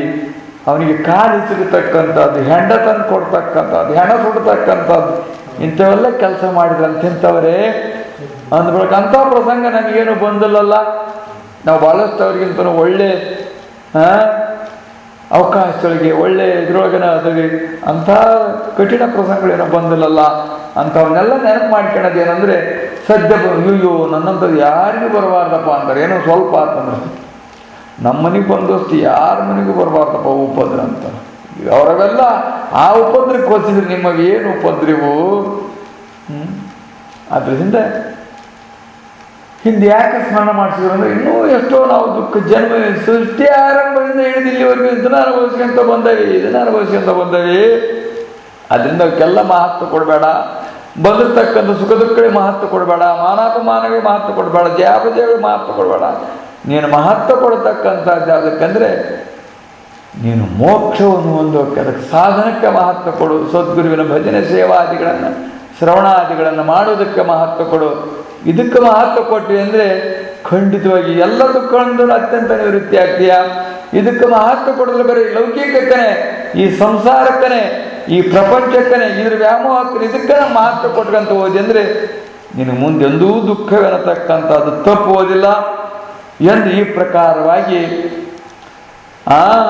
Speaker 1: ಅವನಿಗೆ ಕಾಲು ಸಿಗತಕ್ಕಂಥದ್ದು, ಹೆಂಡ ತಂದು ಕೊಡ್ತಕ್ಕಂಥದ್ದು, ಹೆಣ ಸುಡ್ತಕ್ಕಂಥದ್ದು, ಇಂಥವೆಲ್ಲ ಕೆಲಸ ಮಾಡಿದ್ರಂತಿಂಥವರೇ ಅಂದ್ಬಿಡಕ. ಅಂಥ ಪ್ರಸಂಗ ನಮಗೇನು ಬಂದಿಲ್ಲಲ್ಲ. ನಾವು ಭಾಳಷ್ಟು ಅವ್ರಿಗಿಂತ ಒಳ್ಳೆ ಅವಕಾಶದೊಳಗೆ ಒಳ್ಳೆ ಇದ್ರೊಳಗನ ಅದ್ರಿಗೆ ಅಂಥ ಕಠಿಣ ಪ್ರಸಂಗಗಳೇನೋ ಬಂದಿಲ್ಲಲ್ಲ. ಅಂಥವನ್ನೆಲ್ಲ ನೆನಪು ಮಾಡ್ಕೊಳ್ಳೋದು ಏನಂದರೆ ಸದ್ಯ ಅಯ್ಯೋ ನನ್ನಂಥದ್ದು ಯಾರಿಗೂ ಬರಬಾರ್ದಪ್ಪ ಅಂತಾರೆ. ಏನೋ ಸ್ವಲ್ಪ ಅಂತಂದ್ರೆ ನಮ್ಮ ಮನೆಗೆ ಬಂದಷ್ಟು ಯಾರ ಮನೆಗೂ ಬರಬಾರ್ದಪ್ಪ ಉಪದ್ರ ಅಂತ. ಅವರವೆಲ್ಲ ಆ ಉಪದ್ರಕ್ಕೆ ಹೋಲಿಸಿದ್ರೆ ನಿಮಗೇನು ಉಪದ್ರವು? ಅದರಿಂದ ಹಿಂದೆ ಯಾಕೆ ಸ್ಮರಣ ಮಾಡಿಸಿದ್ರು ಅಂದರೆ ಇನ್ನೂ ಎಷ್ಟೋ ನಾವು ದುಃಖ ಜನ್ಮ ಸೃಷ್ಟಿ ಆರಂಭದಿಂದ ಹಿಡಿದಿಲ್ಲಿವರೆಗೂ ಇದನ್ನು ಅನುಭವಿಸ್ಕೊಂತ ಬಂದವಿ. ಅದರಿಂದ ಅವಕ್ಕೆಲ್ಲ ಮಹತ್ವ ಕೊಡಬೇಡ. ಬಂದಿರ್ತಕ್ಕಂಥ ಸುಖ ದುಃಖಗಳಿಗೆ ಮಹತ್ವ ಕೊಡಬೇಡ, ಮಾನಾಪಮಾನಗಳಿಗೆ ಮಹತ್ವ ಕೊಡಬೇಡ, ಜಯಾಪಜಯಗಳಿಗೆ ಮಹತ್ವ ಕೊಡಬೇಡ. ನೀನು ಮಹತ್ವ ಕೊಡತಕ್ಕಂಥದ್ದು ಯಾವುದಕ್ಕಂದರೆ ನೀನು ಮೋಕ್ಷವನ್ನು ಹೊಂದೋಕೆ, ಅದಕ್ಕೆ ಸಾಧನಕ್ಕೆ ಮಹತ್ವ ಕೊಡು. ಸದ್ಗುರುವಿನ ಭಜನೆ ಸೇವಾದಿಗಳನ್ನು ಶ್ರವಣಾದಿಗಳನ್ನು ಮಾಡೋದಕ್ಕೆ ಮಹತ್ವ ಕೊಡು. ಇದಕ್ಕೆ ಮಹತ್ವ ಕೊಟ್ವಿ ಅಂದರೆ ಖಂಡಿತವಾಗಿ ಎಲ್ಲ ದುಃಖಗಳಿಂದ ಅತ್ಯಂತ ನಿವೃತ್ತಿ ಆಗ್ತೀಯ. ಇದಕ್ಕೆ ಮಹತ್ವ ಕೊಡಿದ್ರೆ ಬರೀ ಲೌಕಿಕಕ್ಕನೆ, ಈ ಸಂಸಾರಕ್ಕನೆ, ಈ ಪ್ರಪಂಚಕ್ಕನೆ, ಇದ್ರ ವ್ಯಾಮೋಹಕ್ಕನೆ ಇದಕ್ಕೆ ಮಹತ್ವ ಕೊಟ್ಕಂತ ಹೋದಿ ಅಂದರೆ ನಿನಗೆ ಮುಂದೆ ಎಂದೂ ದುಃಖವೆನ್ನತಕ್ಕಂಥದ್ದು ತಪ್ಪುವುದಿಲ್ಲ ಎಂದು ಈ ಪ್ರಕಾರವಾಗಿ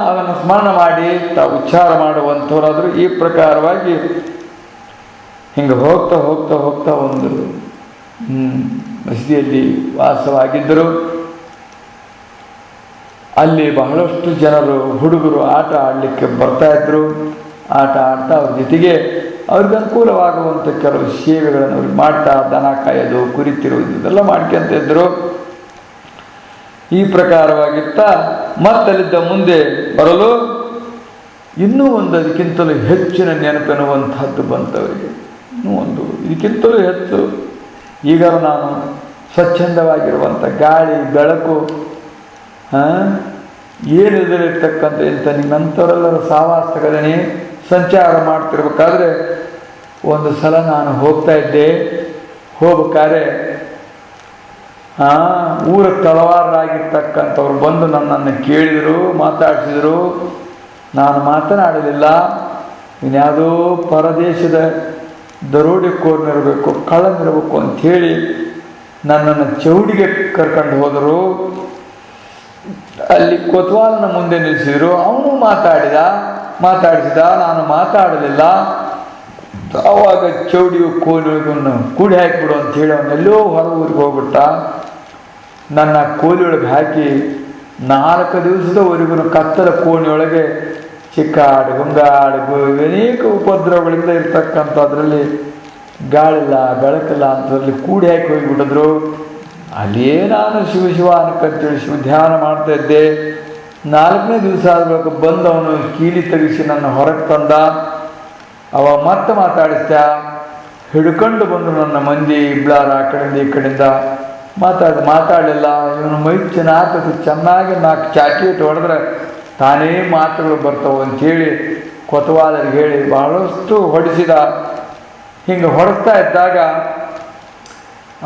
Speaker 1: ಅದನ್ನು ಸ್ಮರಣ ಮಾಡಿ ತಾವು ಉಚ್ಚಾರ ಮಾಡುವಂಥವರಾದರೂ ಈ ಪ್ರಕಾರವಾಗಿ ಹಿಂಗೆ ಹೋಗ್ತಾ ಹೋಗ್ತಾ ಹೋಗ್ತಾ ಒಂದು ಮಸೀದಿಯಲ್ಲಿ ವಾಸವಾಗಿದ್ದರು. ಅಲ್ಲಿ ಬಹಳಷ್ಟು ಜನರು ಹುಡುಗರು ಆಟ ಆಡಲಿಕ್ಕೆ ಬರ್ತಾಯಿದ್ರು. ಆಟ ಆಡ್ತಾ ಅವ್ರ ಜೊತೆಗೆ ಅವ್ರಿಗೆ ಅನುಕೂಲವಾಗುವಂಥ ಕೆಲವು ಸೇವೆಗಳನ್ನು ಅವ್ರಿಗೆ ಮಾಡ್ತಾ ದನ ಕಾಯೋದು, ಕುರಿತಿರುವುದು ಇದೆಲ್ಲ ಮಾಡ್ಕೊಂತ ಇದ್ದರು. ಈ ಪ್ರಕಾರವಾಗಿರ್ತಾ ಮತ್ತಲ್ಲಿದ್ದ ಮುಂದೆ ಬರಲು ಇನ್ನೂ ಒಂದು ಅದಕ್ಕಿಂತಲೂ ಹೆಚ್ಚಿನ ನೆನಪೆನ್ನುವಂಥದ್ದು ಬಂತವರಿಗೆ. ಇನ್ನೂ ಒಂದು ಇದಕ್ಕಿಂತಲೂ ಹೆಚ್ಚು ಈಗ ನಾನು ಸ್ವಚ್ಛಂದವಾಗಿರುವಂಥ ಗಾಳಿ ಬೆಳಕು ಏನಿರತಕ್ಕಂಥ ಇಂಥ ನಿಮ್ಮಂಥವರೆಲ್ಲರ ಸಾವಾಸ ತಗದನೆ ಸಂಚಾರ ಮಾಡ್ತಿರ್ಬೇಕಾದ್ರೆ ಒಂದು ಸಲ ನಾನು ಹೋಗ್ತಾ ಇದ್ದೆ. ಹೋಗ್ಬೇಕಾದ್ರೆ ಊರ ತಳವಾರರಾಗಿರ್ತಕ್ಕಂಥವ್ರು ಬಂದು ನನ್ನನ್ನು ಕೇಳಿದರು, ಮಾತಾಡಿಸಿದರು. ನಾನು ಮಾತನಾಡಲಿಲ್ಲ. ಇನ್ಯಾವುದೋ ಪರದೇಶದ ದರೋಡೆಕೋರನಿರಬೇಕು, ಕಳ್ಳನಿರಬೇಕು ಅಂಥೇಳಿ ನನ್ನನ್ನು ಚೌಡಿಗೆ ಕರ್ಕೊಂಡು ಹೋದರು. ಅಲ್ಲಿ ಕೊತ್ವಾಲನ ಮುಂದೆ ನಿಲ್ಲಿಸಿದರು. ಅವನು ಮಾತಾಡಿಸಿದ, ನಾನು ಮಾತಾಡಲಿಲ್ಲ. ಆವಾಗ ಚೌಡಿಯು ಕೋಲಿಯೊಳಗನ್ನು ಕೂಡಿ ಹಾಕಿಬಿಡು ಅಂಥೇಳಿ ಅವನೆಲ್ಲೋ ಹೊರ ಊರಿಗೆ ಹೋಗ್ಬಿಟ್ಟ. ನನ್ನ ಕೋಲಿಯೊಳಗೆ ಹಾಕಿ 4 ದಿವಸದವರೆಗೂ ಕತ್ತಲ ಕೋಣಿಯೊಳಗೆ ಚಿಕ್ಕಾಡು ಗುಂಗಾಡು ಅನೇಕ ಉಪದ್ರವಗಳಿಂದ ಇರ್ತಕ್ಕಂಥದ್ರಲ್ಲಿ ಗಾಳಿಲ್ಲ ಬೆಳಕಿಲ್ಲ ಅಂಥದ್ರಲ್ಲಿ ಕೂಡಿ ಹಾಕಿ ಹೋಗಿಬಿಟ್ಟಿದ್ರು. ಅಲ್ಲಿಯೇ ನಾನು ಶಿವ ಅನ್ಕಂತೇಳಿ ಶಿವ ಧ್ಯಾನ ಮಾಡ್ತಾ ಇದ್ದೆ. 4ನೇ ದಿವಸ ಆದ್ಬೇಕು ಬಂದವನು ಕೀಲಿ ತೆಗಿಸಿ ನನ್ನ ಹೊರಗೆ ತಂದ. ಅವ ಮತ್ತೆ ಮಾತಾಡಿಸ್ದ. ಹಿಡ್ಕೊಂಡು ಬಂದು ನನ್ನ ಮಂದಿ ಇಬ್ಬಳಾರ ಆ ಕಡೆಯಿಂದ ಈ ಕಡೆಯಿಂದ ಮಾತಾಡಲಿಲ್ಲ. ಇವನು ಮೈ ಚೆನ್ನಾಗಿ 4 ಚಾಟಿ ಹೊಡೆದ್ರೆ ತಾನೇ ಮಾತುಗಳು ಬರ್ತಾವೆ ಅಂಥೇಳಿ ಕೊತವಾಲರಿಗೆ ಹೇಳಿ ಬಹಳಷ್ಟು ಹೊಡಿಸಿದ. ಹಿಂಗೆ ಹೊಡೆಸ್ತಾ ಇದ್ದಾಗ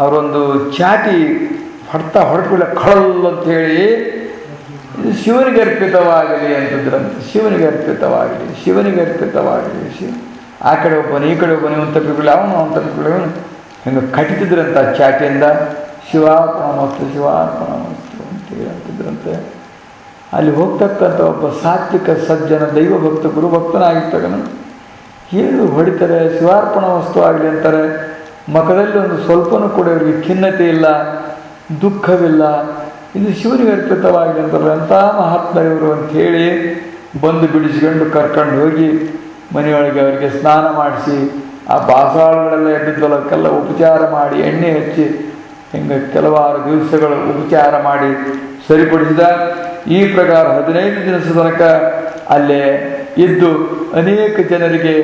Speaker 1: ಅವರೊಂದು ಚಾಟಿ ಹೊಡೆದ್ಕೊಳ್ಳೆ ಕಳಲ್ ಅಂಥೇಳಿ ಇದು ಶಿವನಿಗೆ ಅರ್ಪಿತವಾಗಲಿ ಅಂತಂದ್ರಂತೆ. ಶಿವನಿಗೆ ಅರ್ಪಿತವಾಗಲಿ, ಶಿವನಿಗೆ ಅರ್ಪಿತವಾಗಲಿ. ಆ ಕಡೆ ಒಬ್ಬನು ಈ ಕಡೆ ಒಬ್ಬನು, ಇವನು ತಪ್ಪಿಕೊಳ್ಳಿ ಅವನು ತಪ್ಪಿಕೊಳ್ಳಿ ಅವನು, ಹಿಂಗೆ ಕಟ್ಟಿತಿದ್ರಂತ ಚಾಟಿಯಿಂದ ಶಿವಾರ್ಪಣಮಸ್ತು ಶಿವಾರ್ಪಣಮಸ್ತು ಅಂತೇಳಿ ಅಂತಿದ್ರಂತೆ. ಅಲ್ಲಿ ಹೋಗ್ತಕ್ಕಂಥ ಒಬ್ಬ ಸಾತ್ವಿಕ ಸಜ್ಜನ ದೈವ ಭಕ್ತ ಗುರುಭಕ್ತನಾಗಿರ್ತಕ್ಕನು ಏನು ಹೊಡಿತಾರೆ, ಶಿವಾರ್ಪಣ ವಸ್ತು ಆಗಲಿ ಅಂತಾರೆ. ಮಖದಲ್ಲಿ ಒಂದು ಸ್ವಲ್ಪನೂ ಕೂಡ ಇವರಿಗೆ ಖಿನ್ನತೆ ಇಲ್ಲ, ದುಃಖವಿಲ್ಲ. ಇದು ಶಿವನಿಗೆ ಅರ್ಪಿತವಾಗಲಿ ಅಂತಾರೆ. ಅಂಥ ಮಹಾತ್ಮರಿವರು ಅಂಥೇಳಿ ಬಂದು ಬಿಡಿಸ್ಕೊಂಡು ಕರ್ಕೊಂಡು ಹೋಗಿ ಮನೆಯೊಳಗೆ ಅವರಿಗೆ ಸ್ನಾನ ಮಾಡಿಸಿ, ಆ ಬಾಸಾಳುಗಳೆಲ್ಲ ಎದ್ದಿದ್ದವಕ್ಕೆಲ್ಲ ಉಪಚಾರ ಮಾಡಿ, ಎಣ್ಣೆ ಹಚ್ಚಿ, ಹಿಂಗೆ ಕೆಲವಾರು ದಿವಸಗಳು ಉಪಚಾರ ಮಾಡಿ ಸರಿಪಡಿಸಿದ. ಈ ಪ್ರಕಾರ 15 ದಿನದ ತನಕ ಅಲ್ಲೇ ಇದ್ದು ಅನೇಕ ಜನರಿಗೆ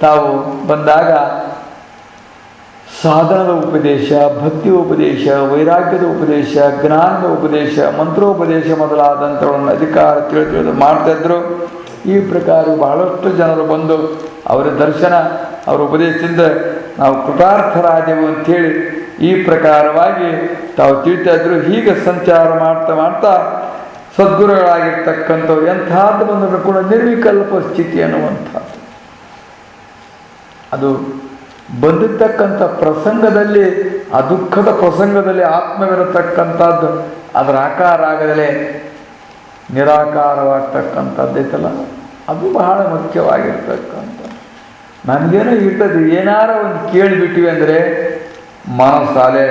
Speaker 1: ತಾವು ಬಂದಾಗ ಸಾಧನದ ಉಪದೇಶ, ಭಕ್ತಿ ಉಪದೇಶ, ವೈರಾಗ್ಯದ ಉಪದೇಶ, ಜ್ಞಾನದ ಉಪದೇಶ, ಮಂತ್ರೋಪದೇಶ ಮೊದಲಾದಂಥವನ್ನು ಅಧಿಕಾರ ತಿಳಿದು ಮಾಡ್ತಾಯಿದ್ರು. ಈ ಪ್ರಕಾರ ಬಹಳಷ್ಟು ಜನರು ಬಂದು ಅವರ ದರ್ಶನ, ಅವರ ಉಪದೇಶದಿಂದ ನಾವು ಕೃತಾರ್ಥರಾದೆವು ಅಂಥೇಳಿ ಈ ಪ್ರಕಾರವಾಗಿ ತಾವು ತಿಳಿತಾ ಇದ್ರು. ಹೀಗೆ ಸಂಚಾರ ಮಾಡ್ತಾ ಮಾಡ್ತಾ ಸದ್ಗುರುಗಳಾಗಿರ್ತಕ್ಕಂಥವ್ರು ಎಂಥದ್ದು ಬಂದರೂ ಕೂಡ ನಿರ್ವಿಕಲ್ಪ ಸ್ಥಿತಿ ಅನ್ನುವಂಥದ್ದು ಅದು ಬಂದಿರ್ತಕ್ಕಂಥ ಪ್ರಸಂಗದಲ್ಲಿ, ಆ ದುಃಖದ ಪ್ರಸಂಗದಲ್ಲಿ ಆತ್ಮವಿರತಕ್ಕಂಥದ್ದು ಅದರ ಆಕಾರ ಆಗದಲೇ ನಿರಾಕಾರವಾಗ್ತಕ್ಕಂಥದ್ದೈತಲ್ಲ, ಅದು ಬಹಳ ಮುಖ್ಯವಾಗಿರ್ತಕ್ಕಂಥ. ನನಗೇನೋ ಇರ್ತದೆ, ಏನಾರ ಒಂದು ಕೇಳಿಬಿಟ್ಟಿವಿ ಅಂದರೆ ಮನಸ್ಸಾಲೆ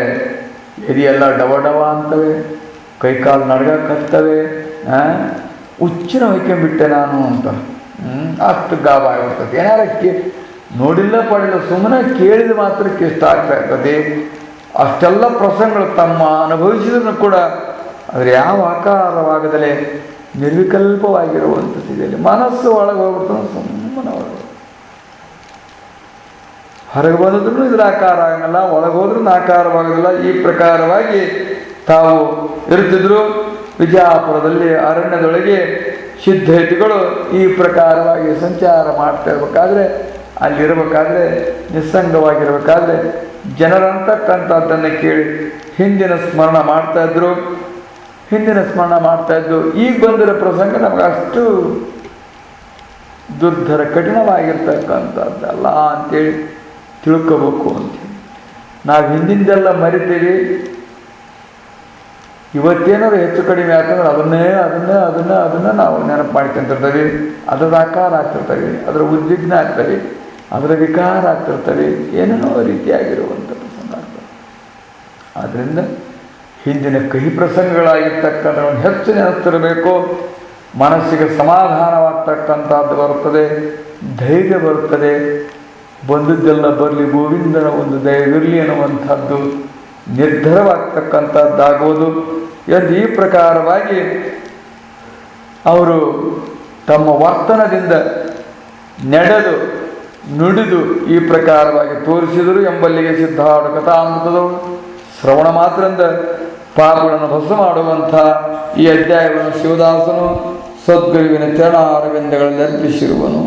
Speaker 1: ಎದೆಯೆಲ್ಲ ಡವ ಡವ ಅಂತವೆ, ಕೈಕಾಲು ನಡ್ಗಕ್ಕತ್ತವೆ, ಹುಚ್ಚಿನ ಹೊಯ್ಕೊಂಬಿಟ್ಟೆ ನಾನು ಅಂತ ಅಷ್ಟು ಗಾಬ ಆಗಿರ್ತದೆ. ಏನಾರ ನೋಡಿಲ್ಲ ಪಡಿಲ್ಲ, ಸುಮ್ಮನೆ ಕೇಳಿದ ಮಾತ್ರಕ್ಕೆ ಇಷ್ಟ ಆಗ್ತಾ ಇರ್ತದೆ. ಅಷ್ಟೆಲ್ಲ ಪ್ರಸಂಗಗಳು ತಮ್ಮ ಅನುಭವಿಸಿದ್ರು ಕೂಡ ಆದರೆ ಯಾವ ಆಕಾರವಾಗದಲೇ ನಿರ್ವಿಕಲ್ಪವಾಗಿರುವಂಥ ಸ್ಥಿತಿಯಲ್ಲಿ ಮನಸ್ಸು ಒಳಗೆ ಹೋಗ್ಬಿಡ್ತಾನೆ, ಸುಮ್ಮನೆ ಹೊರಗೆ ಬಂದಿದ್ರು ಇದ್ರ ಆಕಾರ ಆಗಲ್ಲ, ಒಳಗೆ ಹೋದ್ರೂ ಆಕಾರವಾಗೋದಿಲ್ಲ. ಈ ಪ್ರಕಾರವಾಗಿ ತಾವು ಇರುತ್ತಿದ್ರು. ವಿಜಯಪುರದಲ್ಲಿ ಅರಣ್ಯದೊಳಗೆ ಸಿದ್ಧಯತಿಗಳು ಈ ಪ್ರಕಾರವಾಗಿ ಸಂಚಾರ ಮಾಡ್ತಾ ಇರಬೇಕಾದ್ರೆ, ಅಲ್ಲಿರಬೇಕಾದ್ರೆ ನಿಸ್ಸಂಗವಾಗಿರಬೇಕಾದ್ರೆ ಜನರಂತಕ್ಕಂಥದ್ದನ್ನು ಕೇಳಿ ಹಿಂದಿನ ಸ್ಮರಣ ಮಾಡ್ತಾಯಿದ್ರು, ಹಿಂದಿನ ಸ್ಮರಣ ಮಾಡ್ತಾಯಿದ್ದು. ಈಗ ಬಂದಿರೋ ಪ್ರಸಂಗ ನಮಗೆ ಅಷ್ಟು ದುರ್ಧರ ಕಠಿಣವಾಗಿರ್ತಕ್ಕಂಥದ್ದಲ್ಲ ಅಂತೇಳಿ ತಿಳ್ಕೋಬೇಕು ಅಂತೇಳಿ ನಾವು ಹಿಂದಿಂದೆಲ್ಲ ಮರಿತೀವಿ. ಇವತ್ತೇನಾದ್ರು ಹೆಚ್ಚು ಕಡಿಮೆ ಯಾಕಂದ್ರೆ ಅದನ್ನೇ ನಾವು ನೆನಪು ಮಾಡ್ಕೊಂತಿರ್ತೀವಿ. ಅದರ ಆಕಾರ ಆಗ್ತಿರ್ತೀವಿ, ಅದರ ಉದ್ವಿಗ್ನ ಆಗ್ತವೆ, ಅದರ ವಿಕಾರ ಆಗ್ತಿರ್ತವೆ, ಏನೇನೋ ರೀತಿಯಾಗಿರುವಂಥ ಪ್ರಸಂಗ ಆಗ್ತದೆ. ಆದ್ದರಿಂದ ಹಿಂದಿನ ಕಹಿ ಪ್ರಸಂಗಗಳಾಗಿರ್ತಕ್ಕಂಥವನ್ನು ಹೆಚ್ಚು ನೆನಪಿರಬೇಕು. ಮನಸ್ಸಿಗೆ ಸಮಾಧಾನವಾಗ್ತಕ್ಕಂಥದ್ದು ಬರುತ್ತದೆ, ಧೈರ್ಯ ಬರುತ್ತದೆ. ಬಂದದ್ದೆಲ್ಲ ಬರಲಿ, ಗೋವಿಂದನ ಒಂದು ದಯವಿರಲಿ ಅನ್ನುವಂಥದ್ದು ನಿರ್ಧಾರವಾಗ್ತಕ್ಕಂಥದ್ದಾಗುವುದು ಎಂದು ಈ ಪ್ರಕಾರವಾಗಿ ಅವರು ತಮ್ಮ ವರ್ತನದಿಂದ ನಡೆದು ನುಡಿದು ಈ ಪ್ರಕಾರವಾಗಿ ತೋರಿಸಿದರು ಎಂಬಲ್ಲಿಗೆ ಸಿದ್ಧಾರೂಢ ಕಥಾಮೃತದವರು ಶ್ರವಣ ಮಾತ್ರದಿಂದ ಪಾಪಗಳನ್ನು ಭಸ್ಮ ಮಾಡುವಂಥ ಈ ಅಧ್ಯಾಯವನ್ನು ಶಿವದಾಸನು ಸದ್ಗುರುವಿನ ಚರಣಾರವಿಂದಗಳಲ್ಲಿ ಅರ್ಪಿಸಿರುವನು.